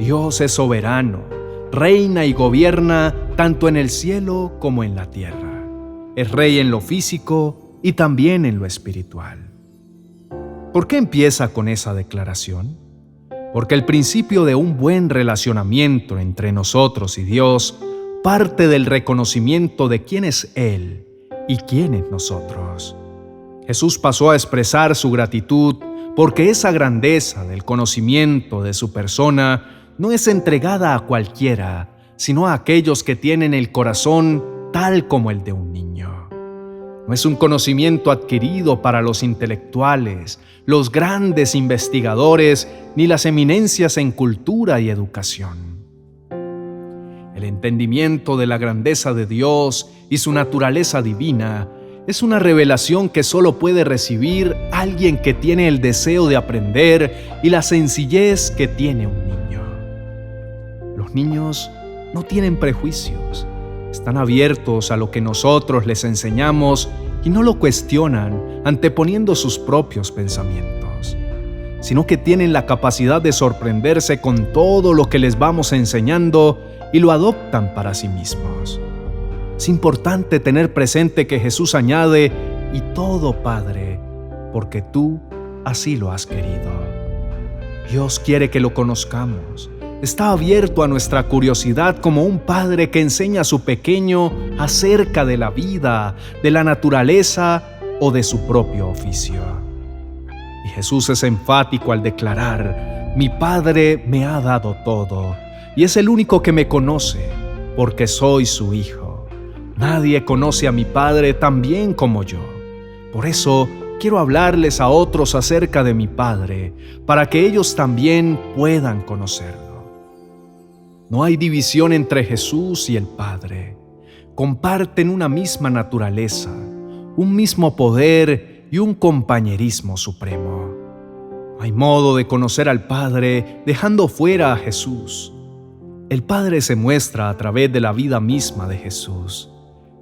Dios es soberano, reina y gobierna tanto en el cielo como en la tierra. Es rey en lo físico y también en lo espiritual. ¿Por qué empieza con esa declaración? Porque el principio de un buen relacionamiento entre nosotros y Dios parte del reconocimiento de quién es Él y quién es nosotros. Jesús pasó a expresar su gratitud porque esa grandeza del conocimiento de su persona no es entregada a cualquiera, sino a aquellos que tienen el corazón tal como el de un niño. No es un conocimiento adquirido para los intelectuales, los grandes investigadores, ni las eminencias en cultura y educación. El entendimiento de la grandeza de Dios y su naturaleza divina es una revelación que solo puede recibir alguien que tiene el deseo de aprender y la sencillez que tiene un niño. Los niños no tienen prejuicios, están abiertos a lo que nosotros les enseñamos y no lo cuestionan anteponiendo sus propios pensamientos, sino que tienen la capacidad de sorprenderse con todo lo que les vamos enseñando y lo adoptan para sí mismos. Es importante tener presente que Jesús añade, y todo, Padre, porque tú así lo has querido. Dios quiere que lo conozcamos. Está abierto a nuestra curiosidad como un padre que enseña a su pequeño acerca de la vida, de la naturaleza o de su propio oficio. Y Jesús es enfático al declarar: mi Padre me ha dado todo, y es el único que me conoce, porque soy su Hijo. Nadie conoce a mi Padre tan bien como yo. Por eso quiero hablarles a otros acerca de mi Padre, para que ellos también puedan conocerlo. No hay división entre Jesús y el Padre. Comparten una misma naturaleza, un mismo poder y un compañerismo supremo. No hay modo de conocer al Padre dejando fuera a Jesús. El Padre se muestra a través de la vida misma de Jesús.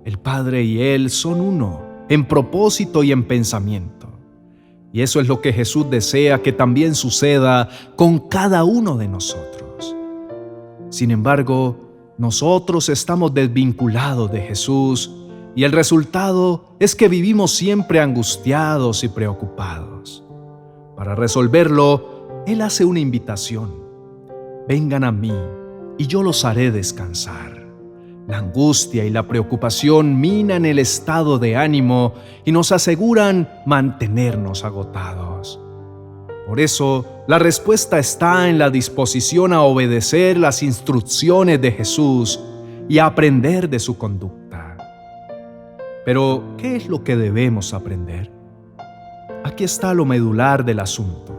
El Padre y Él son uno, en propósito y en pensamiento. Y eso es lo que Jesús desea que también suceda con cada uno de nosotros. Sin embargo, nosotros estamos desvinculados de Jesús y el resultado es que vivimos siempre angustiados y preocupados. Para resolverlo, Él hace una invitación: vengan a mí y yo los haré descansar. La angustia y la preocupación minan el estado de ánimo y nos aseguran mantenernos agotados. Por eso, la respuesta está en la disposición a obedecer las instrucciones de Jesús y a aprender de su conducta. Pero, ¿qué es lo que debemos aprender? Aquí está lo medular del asunto.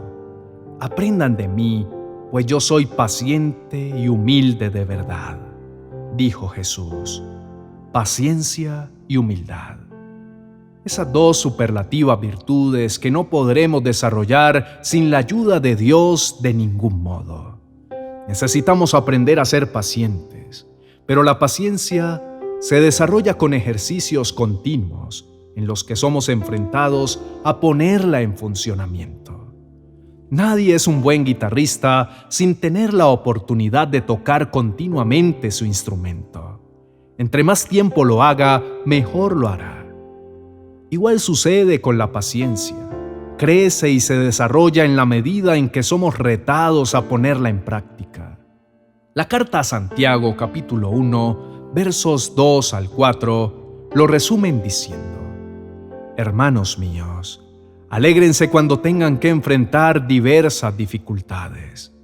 Aprendan de mí, pues yo soy paciente y humilde de verdad, dijo Jesús. Paciencia y humildad. Esas dos superlativas virtudes que no podremos desarrollar sin la ayuda de Dios de ningún modo. Necesitamos aprender a ser pacientes, pero la paciencia se desarrolla con ejercicios continuos en los que somos enfrentados a ponerla en funcionamiento. Nadie es un buen guitarrista sin tener la oportunidad de tocar continuamente su instrumento. Entre más tiempo lo haga, mejor lo hará. Igual sucede con la paciencia. Crece y se desarrolla en la medida en que somos retados a ponerla en práctica. La carta a Santiago, capítulo 1, versos 2 al 4, lo resumen diciendo: hermanos míos, alégrense cuando tengan que enfrentar diversas dificultades.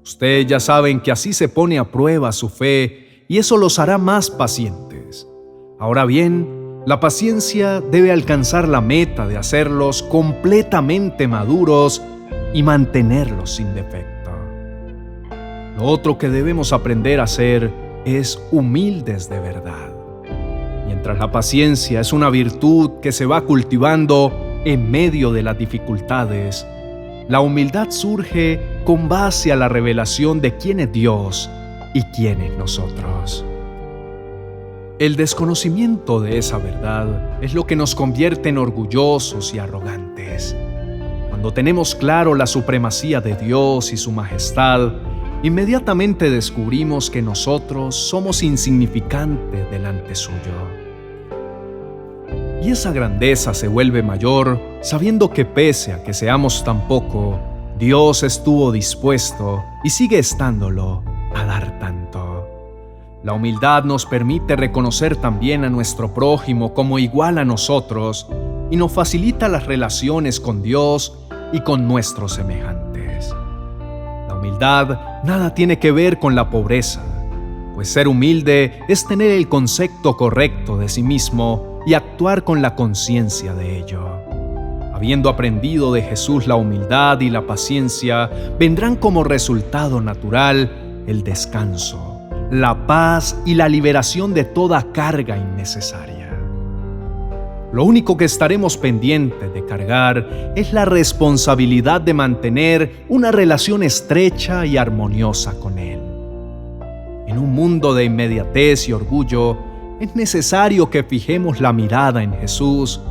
Ustedes ya saben que así se pone a prueba su fe y eso los hará más pacientes. Ahora bien, la paciencia debe alcanzar la meta de hacerlos completamente maduros y mantenerlos sin defecto. Lo otro que debemos aprender a hacer es humildes de verdad. Mientras la paciencia es una virtud que se va cultivando en medio de las dificultades, la humildad surge con base a la revelación de quién es Dios y quién es nosotros. El desconocimiento de esa verdad es lo que nos convierte en orgullosos y arrogantes. Cuando tenemos claro la supremacía de Dios y su majestad, inmediatamente descubrimos que nosotros somos insignificantes delante suyo. Y esa grandeza se vuelve mayor sabiendo que pese a que seamos tan poco, Dios estuvo dispuesto y sigue estándolo a dar tanto. La humildad nos permite reconocer también a nuestro prójimo como igual a nosotros y nos facilita las relaciones con Dios y con nuestros semejantes. La humildad nada tiene que ver con la pobreza, pues ser humilde es tener el concepto correcto de sí mismo y actuar con la conciencia de ello. Habiendo aprendido de Jesús la humildad y la paciencia, vendrán como resultado natural el descanso, la paz y la liberación de toda carga innecesaria. Lo único que estaremos pendientes de cargar es la responsabilidad de mantener una relación estrecha y armoniosa con Él. En un mundo de inmediatez y orgullo, es necesario que fijemos la mirada en Jesús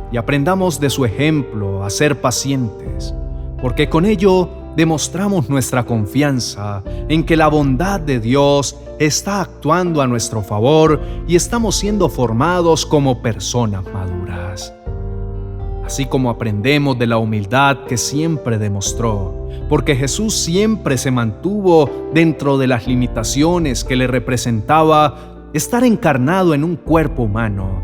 y aprendamos de su ejemplo a ser pacientes, porque con ello demostramos nuestra confianza en que la bondad de Dios está actuando a nuestro favor y estamos siendo formados como personas maduras. Así como aprendemos de la humildad que siempre demostró, porque Jesús siempre se mantuvo dentro de las limitaciones que le representaba estar encarnado en un cuerpo humano.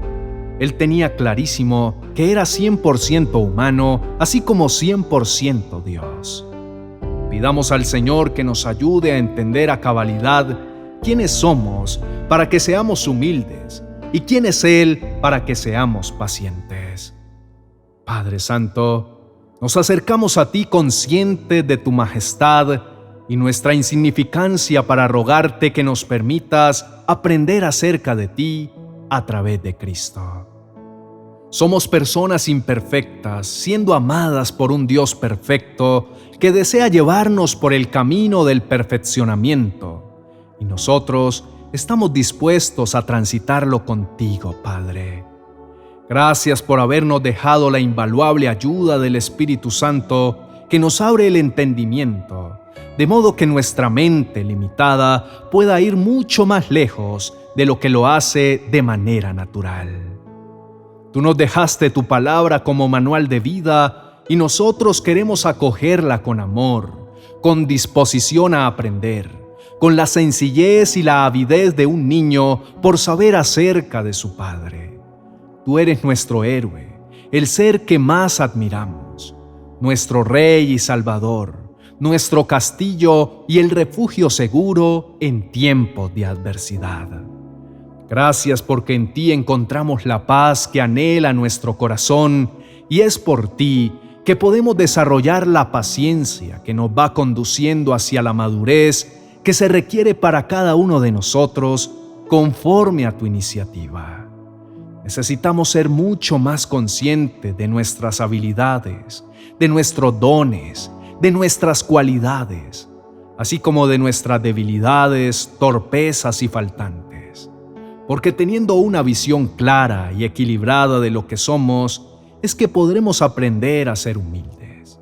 Él tenía clarísimo que era 100% humano, así como 100% Dios. Pidamos al Señor que nos ayude a entender a cabalidad quiénes somos para que seamos humildes y quién es Él para que seamos pacientes. Padre Santo, nos acercamos a ti conscientes de tu majestad y nuestra insignificancia para rogarte que nos permitas aprender acerca de ti a través de Cristo. Somos personas imperfectas, siendo amadas por un Dios perfecto que desea llevarnos por el camino del perfeccionamiento, y nosotros estamos dispuestos a transitarlo contigo, Padre. Gracias por habernos dejado la invaluable ayuda del Espíritu Santo que nos abre el entendimiento, de modo que nuestra mente limitada pueda ir mucho más lejos de lo que lo hace de manera natural. Tú nos dejaste tu palabra como manual de vida y nosotros queremos acogerla con amor, con disposición a aprender, con la sencillez y la avidez de un niño por saber acerca de su Padre. Tú eres nuestro héroe, el ser que más admiramos, nuestro Rey y Salvador, nuestro castillo y el refugio seguro en tiempos de adversidad. Gracias porque en ti encontramos la paz que anhela nuestro corazón y es por ti que podemos desarrollar la paciencia que nos va conduciendo hacia la madurez que se requiere para cada uno de nosotros conforme a tu iniciativa. Necesitamos ser mucho más conscientes de nuestras habilidades, de nuestros dones, de nuestras cualidades, así como de nuestras debilidades, torpezas y faltantes. Porque teniendo una visión clara y equilibrada de lo que somos, es que podremos aprender a ser humildes.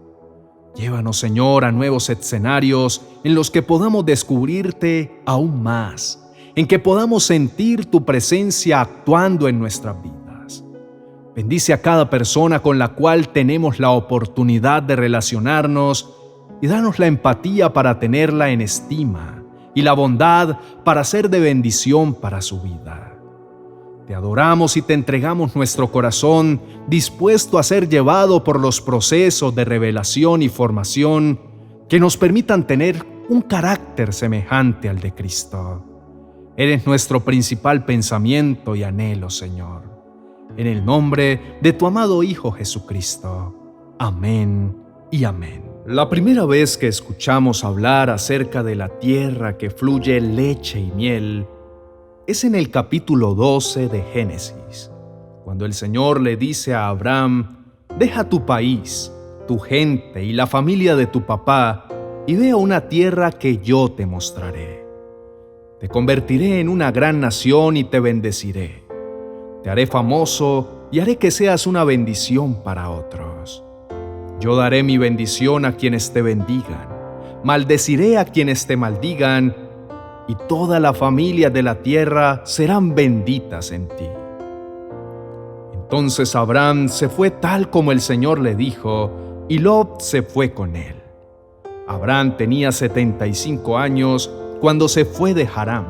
Llévanos, Señor, a nuevos escenarios en los que podamos descubrirte aún más, en que podamos sentir tu presencia actuando en nuestras vidas. Bendice a cada persona con la cual tenemos la oportunidad de relacionarnos y danos la empatía para tenerla en estima y la bondad para ser de bendición para su vida. Te adoramos y te entregamos nuestro corazón, dispuesto a ser llevado por los procesos de revelación y formación que nos permitan tener un carácter semejante al de Cristo. Eres nuestro principal pensamiento y anhelo, Señor. En el nombre de tu amado Hijo Jesucristo. Amén y amén. La primera vez que escuchamos hablar acerca de la tierra que fluye leche y miel es en el capítulo 12 de Génesis, cuando el Señor le dice a Abraham: «Deja tu país, tu gente y la familia de tu papá y ve a una tierra que yo te mostraré. Te convertiré en una gran nación y te bendeciré. Te haré famoso y haré que seas una bendición para otros. Yo daré mi bendición a quienes te bendigan, maldeciré a quienes te maldigan, y toda la familia de la tierra serán benditas en ti». Entonces Abraham se fue tal como el Señor le dijo, y Lot se fue con él. Abraham tenía 75 años cuando se fue de Harán.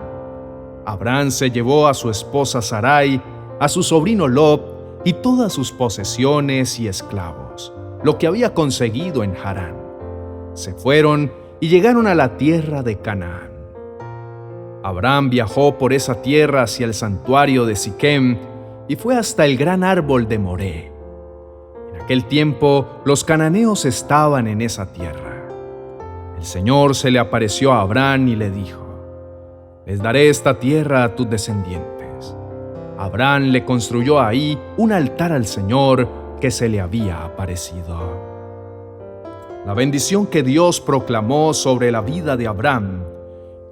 Abraham se llevó a su esposa Sarai, a su sobrino Lot y todas sus posesiones y esclavos, lo que había conseguido en Harán. Se fueron y llegaron a la tierra de Canaán. Abraham viajó por esa tierra hacia el santuario de Siquem y fue hasta el gran árbol de Moré. En aquel tiempo los cananeos estaban en esa tierra. El Señor se le apareció a Abraham y le dijo: Les daré esta tierra a tus descendientes. Abraham le construyó ahí un altar al Señor que se le había aparecido. La bendición que Dios proclamó sobre la vida de Abraham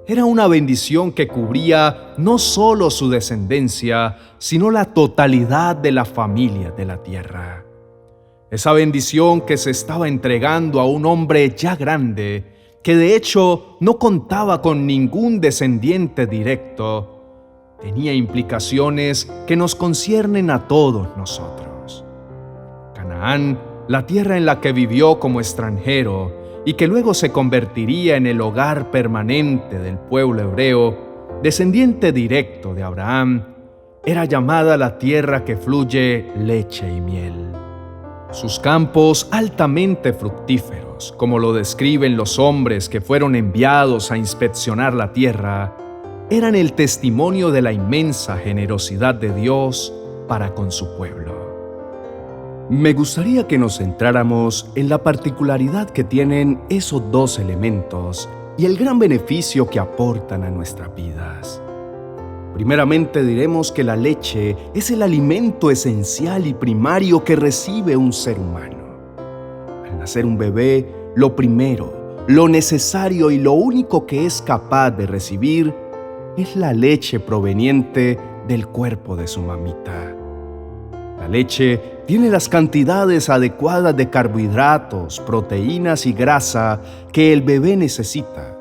era una bendición que cubría no solo su descendencia, sino la totalidad de la familia de la tierra. Esa bendición que se estaba entregando a un hombre ya grande, que de hecho no contaba con ningún descendiente directo, tenía implicaciones que nos conciernen a todos nosotros. Canaán, la tierra en la que vivió como extranjero y que luego se convertiría en el hogar permanente del pueblo hebreo, descendiente directo de Abraham, era llamada la tierra que fluye leche y miel. Sus campos altamente fructíferos, como lo describen los hombres que fueron enviados a inspeccionar la tierra, eran el testimonio de la inmensa generosidad de Dios para con su pueblo. Me gustaría que nos centráramos en la particularidad que tienen esos dos elementos y el gran beneficio que aportan a nuestras vidas. Primeramente diremos que la leche es el alimento esencial y primario que recibe un ser humano. Al nacer un bebé, lo primero, lo necesario y lo único que es capaz de recibir es la leche proveniente del cuerpo de su mamita. La leche tiene las cantidades adecuadas de carbohidratos, proteínas y grasa que el bebé necesita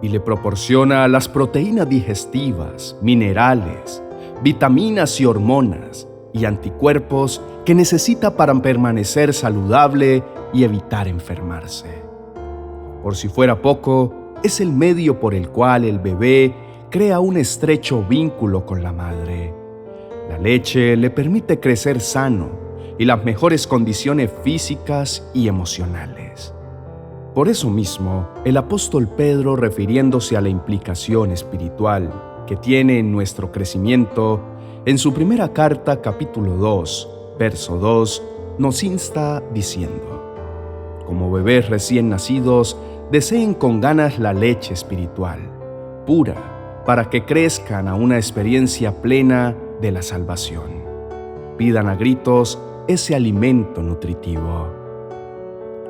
y le proporciona las proteínas digestivas, minerales, vitaminas y hormonas y anticuerpos que necesita para permanecer saludable y evitar enfermarse. Por si fuera poco, es el medio por el cual el bebé crea un estrecho vínculo con la madre. La leche le permite crecer sano y las mejores condiciones físicas y emocionales. Por eso mismo, el apóstol Pedro, refiriéndose a la implicación espiritual que tiene en nuestro crecimiento, en su primera carta, capítulo 2, verso 2, nos insta diciendo: como bebés recién nacidos, deseen con ganas la leche espiritual, pura, para que crezcan a una experiencia plena de la salvación. Pidan a gritos ese alimento nutritivo.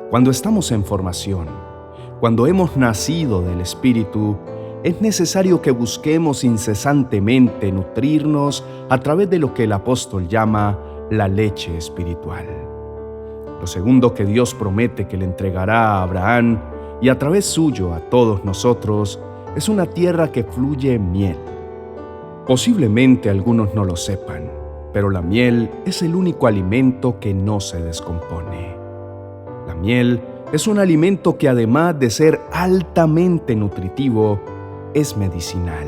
Cuando estamos en formación, cuando hemos nacido del Espíritu, es necesario que busquemos incesantemente nutrirnos a través de lo que el apóstol llama la leche espiritual. Lo segundo que Dios promete que le entregará a Abraham y a través suyo a todos nosotros es una tierra que fluye miel. Posiblemente algunos no lo sepan, pero la miel es el único alimento que no se descompone. La miel es un alimento que, además de ser altamente nutritivo, es medicinal.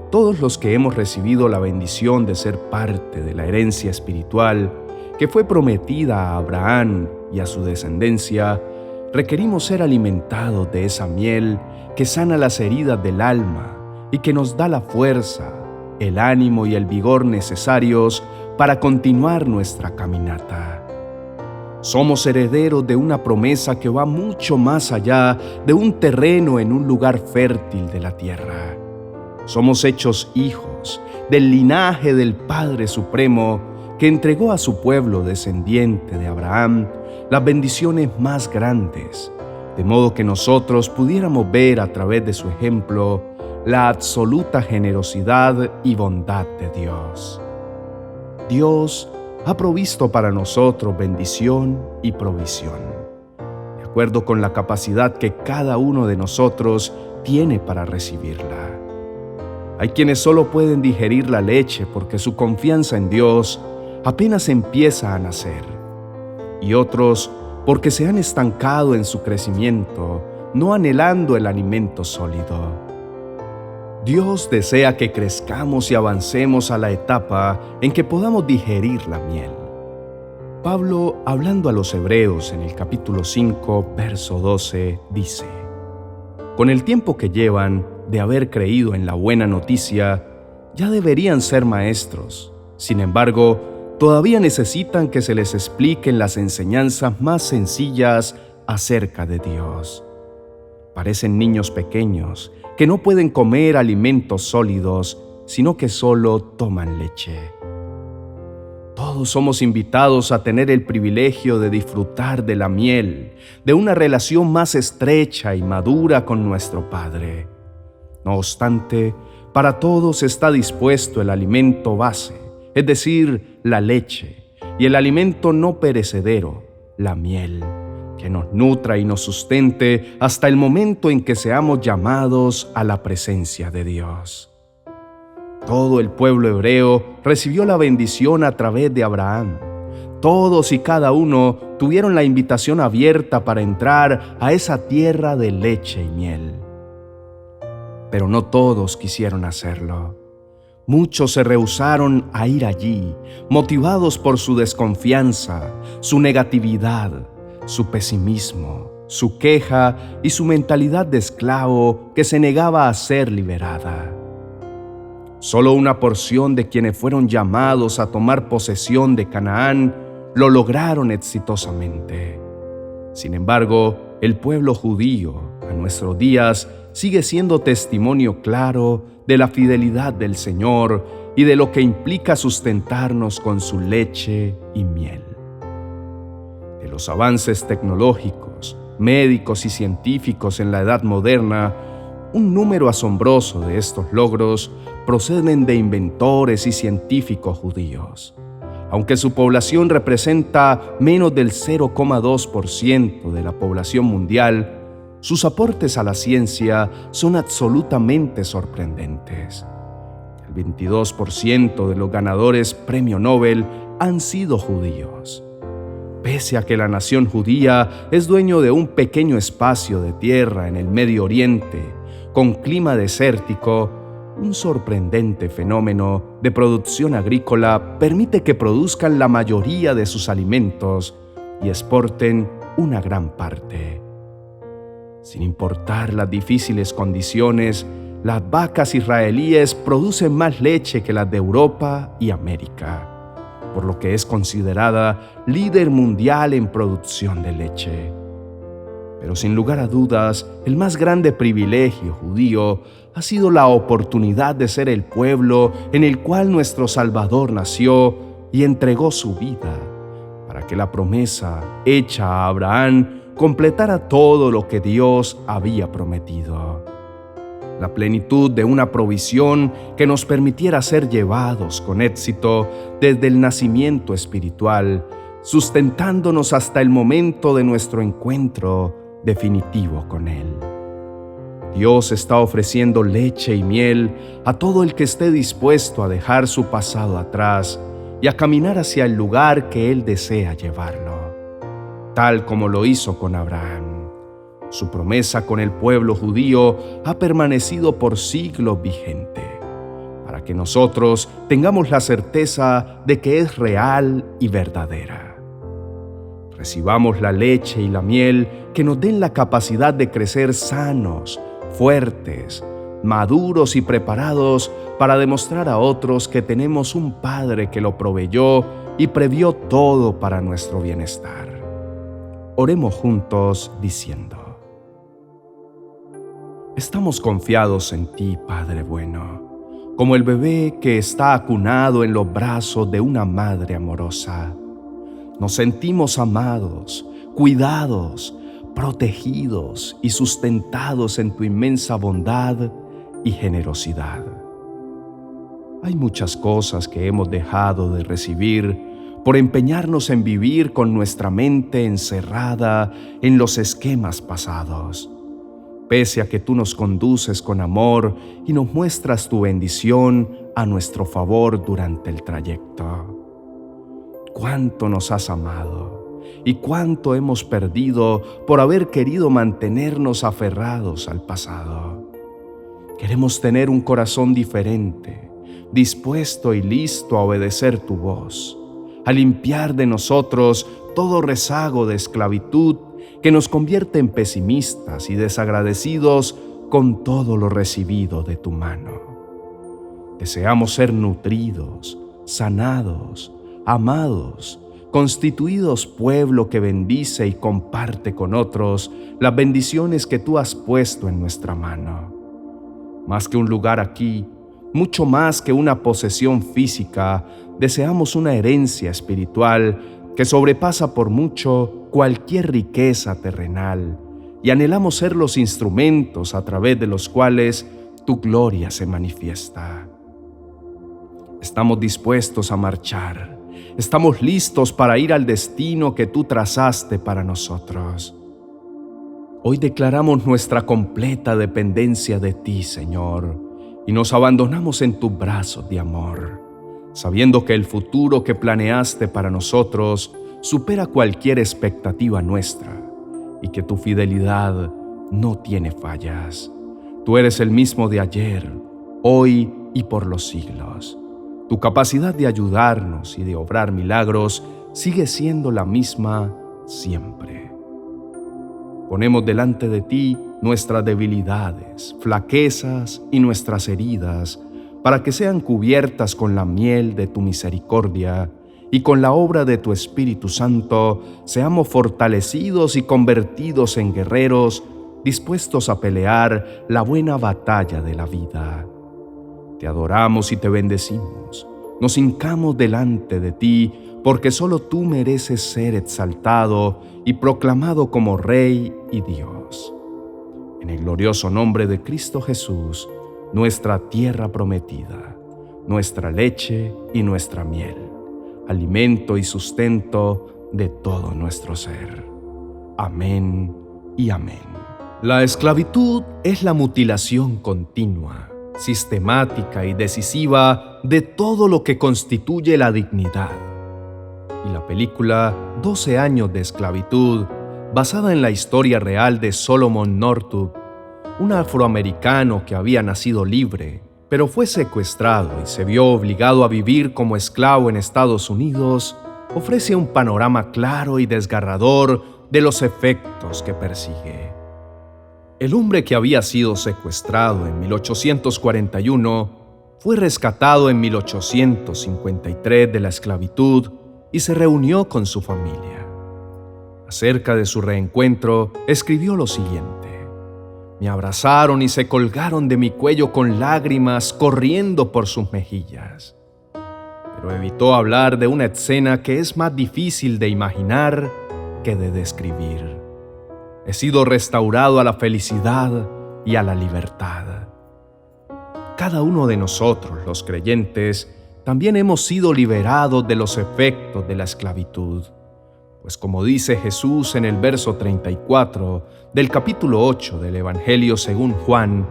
Todos los que hemos recibido la bendición de ser parte de la herencia espiritual que fue prometida a Abraham y a su descendencia, requerimos ser alimentados de esa miel que sana las heridas del alma y que nos da la fuerza, el ánimo y el vigor necesarios para continuar nuestra caminata. Somos herederos de una promesa que va mucho más allá de un terreno en un lugar fértil de la tierra. Somos hechos hijos del linaje del Padre Supremo que entregó a su pueblo descendiente de Abraham las bendiciones más grandes, de modo que nosotros pudiéramos ver a través de su ejemplo la absoluta generosidad y bondad de Dios. Dios ha provisto para nosotros bendición y provisión, de acuerdo con la capacidad que cada uno de nosotros tiene para recibirla. Hay quienes solo pueden digerir la leche porque su confianza en Dios apenas empieza a nacer, y otros porque se han estancado en su crecimiento, no anhelando el alimento sólido. Dios desea que crezcamos y avancemos a la etapa en que podamos digerir la miel. Pablo, hablando a los hebreos en el capítulo 5, verso 12, dice: con el tiempo que llevan de haber creído en la buena noticia, ya deberían ser maestros. Sin embargo, todavía necesitan que se les expliquen las enseñanzas más sencillas acerca de Dios. Parecen niños pequeños que no pueden comer alimentos sólidos, sino que solo toman leche. Todos somos invitados a tener el privilegio de disfrutar de la miel, de una relación más estrecha y madura con nuestro Padre. No obstante, para todos está dispuesto el alimento base, es decir, la leche, y el alimento no perecedero, la miel, que nos nutra y nos sustente hasta el momento en que seamos llamados a la presencia de Dios. Todo el pueblo hebreo recibió la bendición a través de Abraham. Todos y cada uno tuvieron la invitación abierta para entrar a esa tierra de leche y miel. Pero no todos quisieron hacerlo. Muchos se rehúsaron a ir allí, motivados por su desconfianza, su negatividad, su pesimismo, su queja y su mentalidad de esclavo que se negaba a ser liberada. Solo una porción de quienes fueron llamados a tomar posesión de Canaán lo lograron exitosamente. Sin embargo, el pueblo judío, a nuestros días, sigue siendo testimonio claro de la fidelidad del Señor y de lo que implica sustentarnos con su leche y miel. De los avances tecnológicos, médicos y científicos en la edad moderna, un número asombroso de estos logros proceden de inventores y científicos judíos. Aunque su población representa menos del 0,2% de la población mundial, sus aportes a la ciencia son absolutamente sorprendentes. El 22% de los ganadores Premio Nobel han sido judíos. Pese a que la nación judía es dueño de un pequeño espacio de tierra en el Medio Oriente, con clima desértico, un sorprendente fenómeno de producción agrícola permite que produzcan la mayoría de sus alimentos y exporten una gran parte. Sin importar las difíciles condiciones, las vacas israelíes producen más leche que las de Europa y América, por lo que es considerada líder mundial en producción de leche. Pero sin lugar a dudas, el más grande privilegio judío ha sido la oportunidad de ser el pueblo en el cual nuestro Salvador nació y entregó su vida, para que la promesa hecha a Abraham completara todo lo que Dios había prometido. La plenitud de una provisión que nos permitiera ser llevados con éxito desde el nacimiento espiritual, sustentándonos hasta el momento de nuestro encuentro definitivo con Él. Dios está ofreciendo leche y miel a todo el que esté dispuesto a dejar su pasado atrás y a caminar hacia el lugar que Él desea llevarlo, tal como lo hizo con Abraham. Su promesa con el pueblo judío ha permanecido por siglos vigente, para que nosotros tengamos la certeza de que es real y verdadera. Recibamos la leche y la miel que nos den la capacidad de crecer sanos, fuertes, maduros y preparados para demostrar a otros que tenemos un Padre que lo proveyó y previó todo para nuestro bienestar. Oremos juntos diciendo: Estamos confiados en ti, Padre bueno, como el bebé que está acunado en los brazos de una madre amorosa. Nos sentimos amados, cuidados, protegidos y sustentados en tu inmensa bondad y generosidad. Hay muchas cosas que hemos dejado de recibir por empeñarnos en vivir con nuestra mente encerrada en los esquemas pasados. Pese a que tú nos conduces con amor y nos muestras tu bendición a nuestro favor durante el trayecto. Cuánto nos has amado y cuánto hemos perdido por haber querido mantenernos aferrados al pasado. Queremos tener un corazón diferente, dispuesto y listo a obedecer tu voz, a limpiar de nosotros todo rezago de esclavitud que nos convierte en pesimistas y desagradecidos con todo lo recibido de tu mano. Deseamos ser nutridos, sanados, amados, constituidos pueblo que bendice y comparte con otros las bendiciones que tú has puesto en nuestra mano. Más que un lugar aquí, mucho más que una posesión física, deseamos una herencia espiritual que sobrepasa por mucho cualquier riqueza terrenal, y anhelamos ser los instrumentos a través de los cuales tu gloria se manifiesta. Estamos dispuestos a marchar. Estamos listos para ir al destino que tú trazaste para nosotros. Hoy declaramos nuestra completa dependencia de ti, Señor, y nos abandonamos en tus brazos de amor, sabiendo que el futuro que planeaste para nosotros supera cualquier expectativa nuestra y que tu fidelidad no tiene fallas. Tú eres el mismo de ayer, hoy y por los siglos. Tu capacidad de ayudarnos y de obrar milagros sigue siendo la misma siempre. Ponemos delante de ti nuestras debilidades, flaquezas y nuestras heridas para que sean cubiertas con la miel de tu misericordia y con la obra de tu Espíritu Santo seamos fortalecidos y convertidos en guerreros dispuestos a pelear la buena batalla de la vida. Te adoramos y te bendecimos. Nos hincamos delante de ti porque solo tú mereces ser exaltado y proclamado como Rey y Dios. En el glorioso nombre de Cristo Jesús, nuestra tierra prometida, nuestra leche y nuestra miel, alimento y sustento de todo nuestro ser. Amén y amén. La esclavitud es la mutilación continua, sistemática y decisiva de todo lo que constituye la dignidad. Y la película 12 años de esclavitud, basada en la historia real de Solomon Northup, un afroamericano que había nacido libre, pero fue secuestrado y se vio obligado a vivir como esclavo en Estados Unidos, ofrece un panorama claro y desgarrador de los efectos que persigue. El hombre que había sido secuestrado en 1841 fue rescatado en 1853 de la esclavitud y se reunió con su familia. Acerca de su reencuentro, escribió lo siguiente: me abrazaron y se colgaron de mi cuello con lágrimas corriendo por sus mejillas. Pero evitó hablar de una escena que es más difícil de imaginar que de describir. He sido restaurado a la felicidad y a la libertad. Cada uno de nosotros, los creyentes, también hemos sido liberados de los efectos de la esclavitud. Pues como dice Jesús en el verso 34 del capítulo 8 del Evangelio según Juan,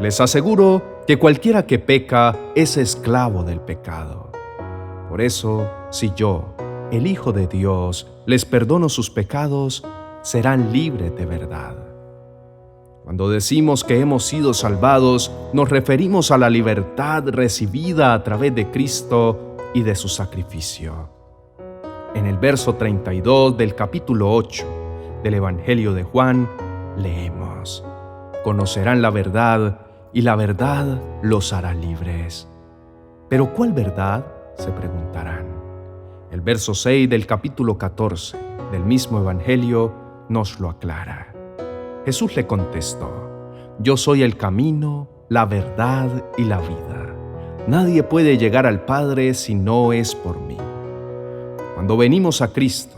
les aseguro que cualquiera que peca es esclavo del pecado. Por eso, si yo, el Hijo de Dios, les perdono sus pecados, serán libres de verdad. Cuando decimos que hemos sido salvados, nos referimos a la libertad recibida a través de Cristo y de su sacrificio. En el verso 32 del capítulo 8 del Evangelio de Juan, leemos: conocerán la verdad y la verdad los hará libres. ¿Pero cuál verdad?, se preguntarán. El verso 6 del capítulo 14 del mismo Evangelio nos lo aclara. Jesús le contestó: yo soy el camino, la verdad y la vida. Nadie puede llegar al Padre si no es por mí. Cuando venimos a Cristo,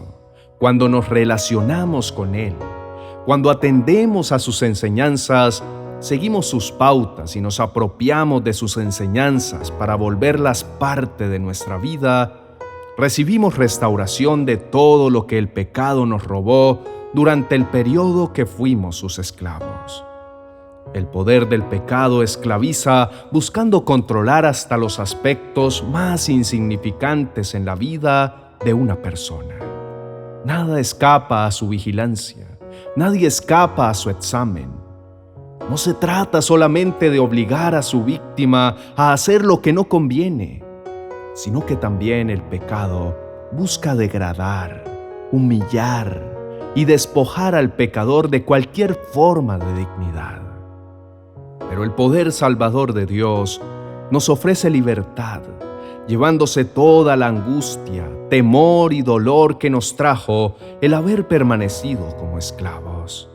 cuando nos relacionamos con Él, cuando atendemos a sus enseñanzas, seguimos sus pautas y nos apropiamos de sus enseñanzas para volverlas parte de nuestra vida, recibimos restauración de todo lo que el pecado nos robó durante el periodo que fuimos sus esclavos. El poder del pecado esclaviza buscando controlar hasta los aspectos más insignificantes en la vida de una persona. Nada escapa a su vigilancia, nadie escapa a su examen. No se trata solamente de obligar a su víctima a hacer lo que no conviene, sino que también el pecado busca degradar, humillar y despojar al pecador de cualquier forma de dignidad. Pero el poder salvador de Dios nos ofrece libertad, llevándose toda la angustia, temor y dolor que nos trajo el haber permanecido como esclavos.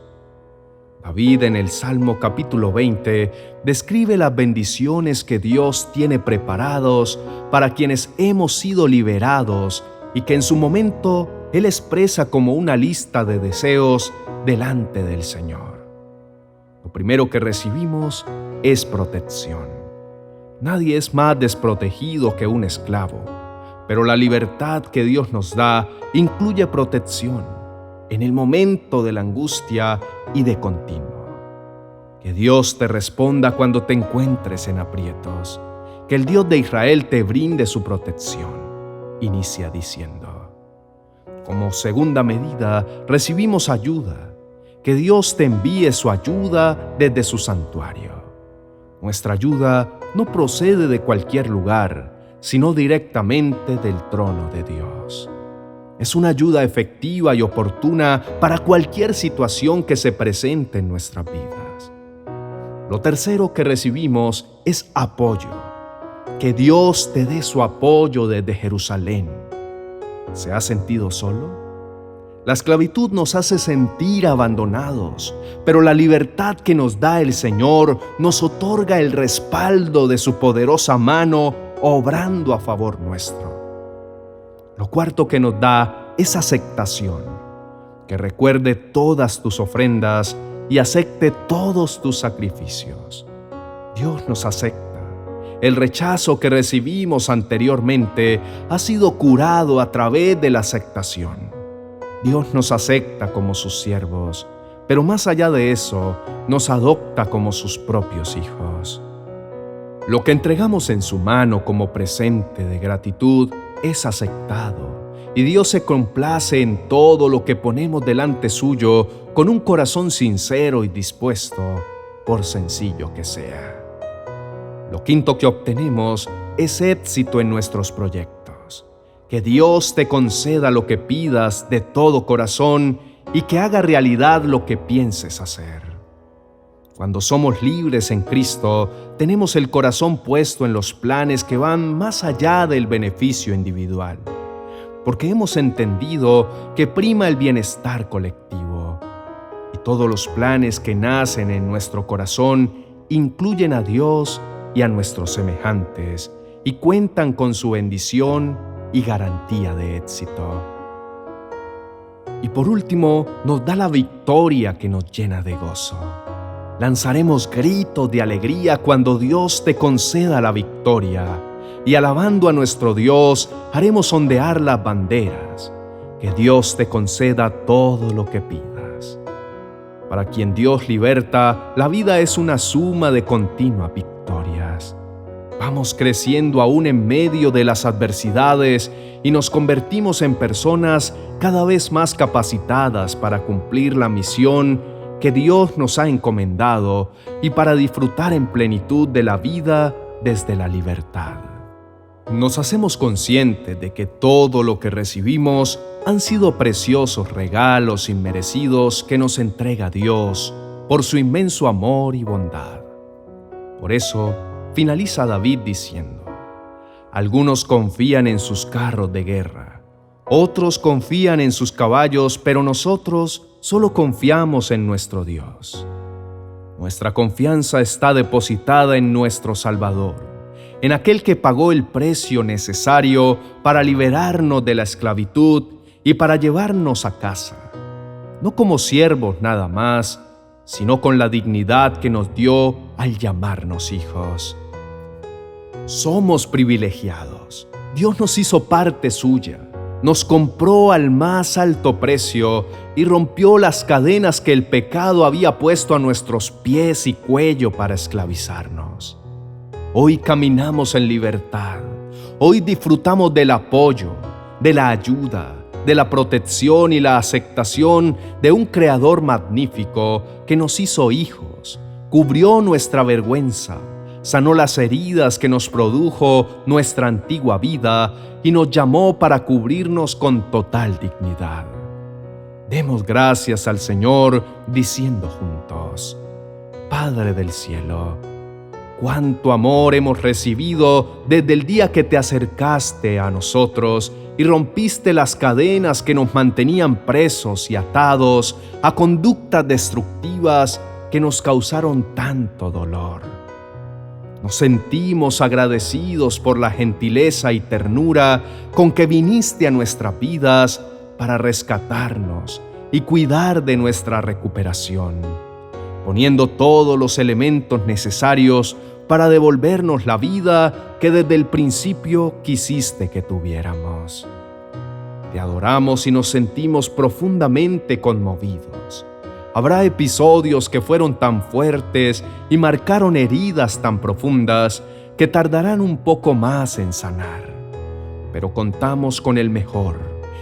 David en el Salmo capítulo 20 describe las bendiciones que Dios tiene preparados para quienes hemos sido liberados y que en su momento Él expresa como una lista de deseos delante del Señor. Lo primero que recibimos es protección. Nadie es más desprotegido que un esclavo, pero la libertad que Dios nos da incluye protección en el momento de la angustia y de continuo. Que Dios te responda cuando te encuentres en aprietos. Que el Dios de Israel te brinde su protección. Inicia diciendo: como segunda medida, recibimos ayuda. Que Dios te envíe su ayuda desde su santuario. Nuestra ayuda no procede de cualquier lugar, sino directamente del trono de Dios. Es una ayuda efectiva y oportuna para cualquier situación que se presente en nuestras vidas. Lo tercero que recibimos es apoyo. Que Dios te dé su apoyo desde Jerusalén. ¿Se ha sentido solo? La esclavitud nos hace sentir abandonados, pero la libertad que nos da el Señor nos otorga el respaldo de su poderosa mano obrando a favor nuestro. Lo cuarto que nos da es aceptación, que recuerde todas tus ofrendas y acepte todos tus sacrificios. Dios nos acepta. El rechazo que recibimos anteriormente ha sido curado a través de la aceptación. Dios nos acepta como sus siervos, pero más allá de eso, nos adopta como sus propios hijos. Lo que entregamos en su mano como presente de gratitud es aceptado, y Dios se complace en todo lo que ponemos delante suyo con un corazón sincero y dispuesto, por sencillo que sea. Lo quinto que obtenemos es éxito en nuestros proyectos. Que Dios te conceda lo que pidas de todo corazón y que haga realidad lo que pienses hacer. Cuando somos libres en Cristo, tenemos el corazón puesto en los planes que van más allá del beneficio individual, porque hemos entendido que prima el bienestar colectivo. Y todos los planes que nacen en nuestro corazón incluyen a Dios y a nuestros semejantes y cuentan con su bendición y garantía de éxito. Y por último, nos da la victoria que nos llena de gozo. Lanzaremos gritos de alegría cuando Dios te conceda la victoria, y alabando a nuestro Dios, haremos ondear las banderas. Que Dios te conceda todo lo que pidas. Para quien Dios liberta, la vida es una suma de continuas victorias. Vamos creciendo aún en medio de las adversidades y nos convertimos en personas cada vez más capacitadas para cumplir la misión que Dios nos ha encomendado y para disfrutar en plenitud de la vida desde la libertad. Nos hacemos conscientes de que todo lo que recibimos han sido preciosos regalos inmerecidos que nos entrega Dios por su inmenso amor y bondad. Por eso, finaliza David diciendo: algunos confían en sus carros de guerra, otros confían en sus caballos, pero nosotros solo confiamos en nuestro Dios. Nuestra confianza está depositada en nuestro Salvador, en aquel que pagó el precio necesario para liberarnos de la esclavitud y para llevarnos a casa, no como siervos nada más, sino con la dignidad que nos dio al llamarnos hijos. Somos privilegiados. Dios nos hizo parte suya, nos compró al más alto precio y rompió las cadenas que el pecado había puesto a nuestros pies y cuello para esclavizarnos. Hoy caminamos en libertad. Hoy disfrutamos del apoyo, de la ayuda, de la protección y la aceptación de un Creador magnífico que nos hizo hijos, cubrió nuestra vergüenza, sanó las heridas que nos produjo nuestra antigua vida y nos llamó para cubrirnos con total dignidad. Demos gracias al Señor diciendo juntos: Padre del cielo, cuánto amor hemos recibido desde el día que te acercaste a nosotros y rompiste las cadenas que nos mantenían presos y atados a conductas destructivas que nos causaron tanto dolor. Nos sentimos agradecidos por la gentileza y ternura con que viniste a nuestras vidas para rescatarnos y cuidar de nuestra recuperación, poniendo todos los elementos necesarios para devolvernos la vida que desde el principio quisiste que tuviéramos. Te adoramos y nos sentimos profundamente conmovidos. Habrá episodios que fueron tan fuertes y marcaron heridas tan profundas que tardarán un poco más en sanar. Pero contamos con el mejor,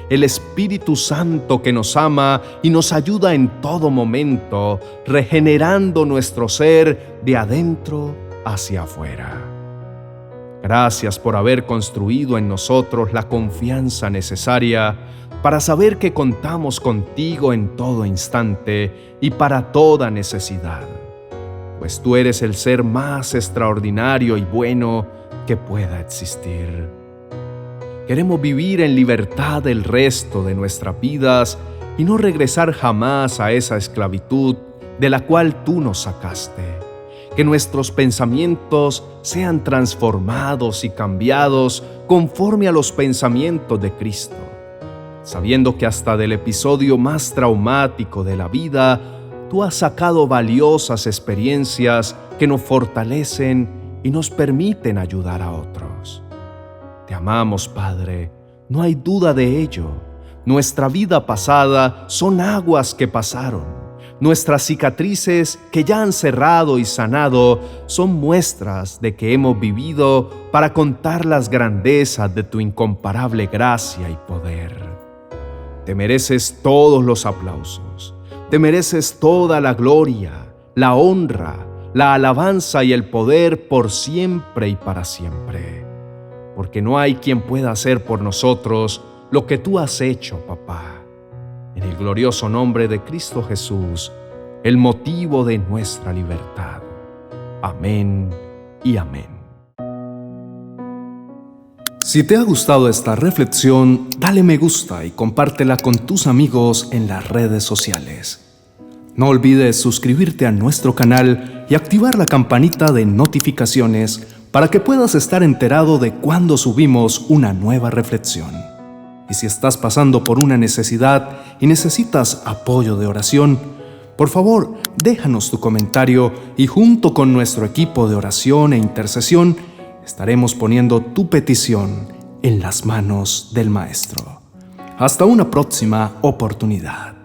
el Espíritu Santo que nos ama y nos ayuda en todo momento, regenerando nuestro ser de adentro hacia afuera. Gracias por haber construido en nosotros la confianza necesaria para saber que contamos contigo en todo instante y para toda necesidad, pues tú eres el ser más extraordinario y bueno que pueda existir. Queremos vivir en libertad el resto de nuestras vidas y no regresar jamás a esa esclavitud de la cual tú nos sacaste. Que nuestros pensamientos sean transformados y cambiados conforme a los pensamientos de Cristo, sabiendo que hasta del episodio más traumático de la vida, tú has sacado valiosas experiencias que nos fortalecen y nos permiten ayudar a otros. Te amamos, Padre, no hay duda de ello. Nuestra vida pasada son aguas que pasaron. Nuestras cicatrices que ya han cerrado y sanado son muestras de que hemos vivido para contar las grandezas de tu incomparable gracia y poder. Te mereces todos los aplausos, te mereces toda la gloria, la honra, la alabanza y el poder por siempre y para siempre. Porque no hay quien pueda hacer por nosotros lo que tú has hecho, papá. En el glorioso nombre de Cristo Jesús, el motivo de nuestra libertad. Amén y amén. Si te ha gustado esta reflexión, dale me gusta y compártela con tus amigos en las redes sociales. No olvides suscribirte a nuestro canal y activar la campanita de notificaciones para que puedas estar enterado de cuando subimos una nueva reflexión. Y si estás pasando por una necesidad y necesitas apoyo de oración, por favor, déjanos tu comentario y junto con nuestro equipo de oración e intercesión, estaremos poniendo tu petición en las manos del Maestro. Hasta una próxima oportunidad.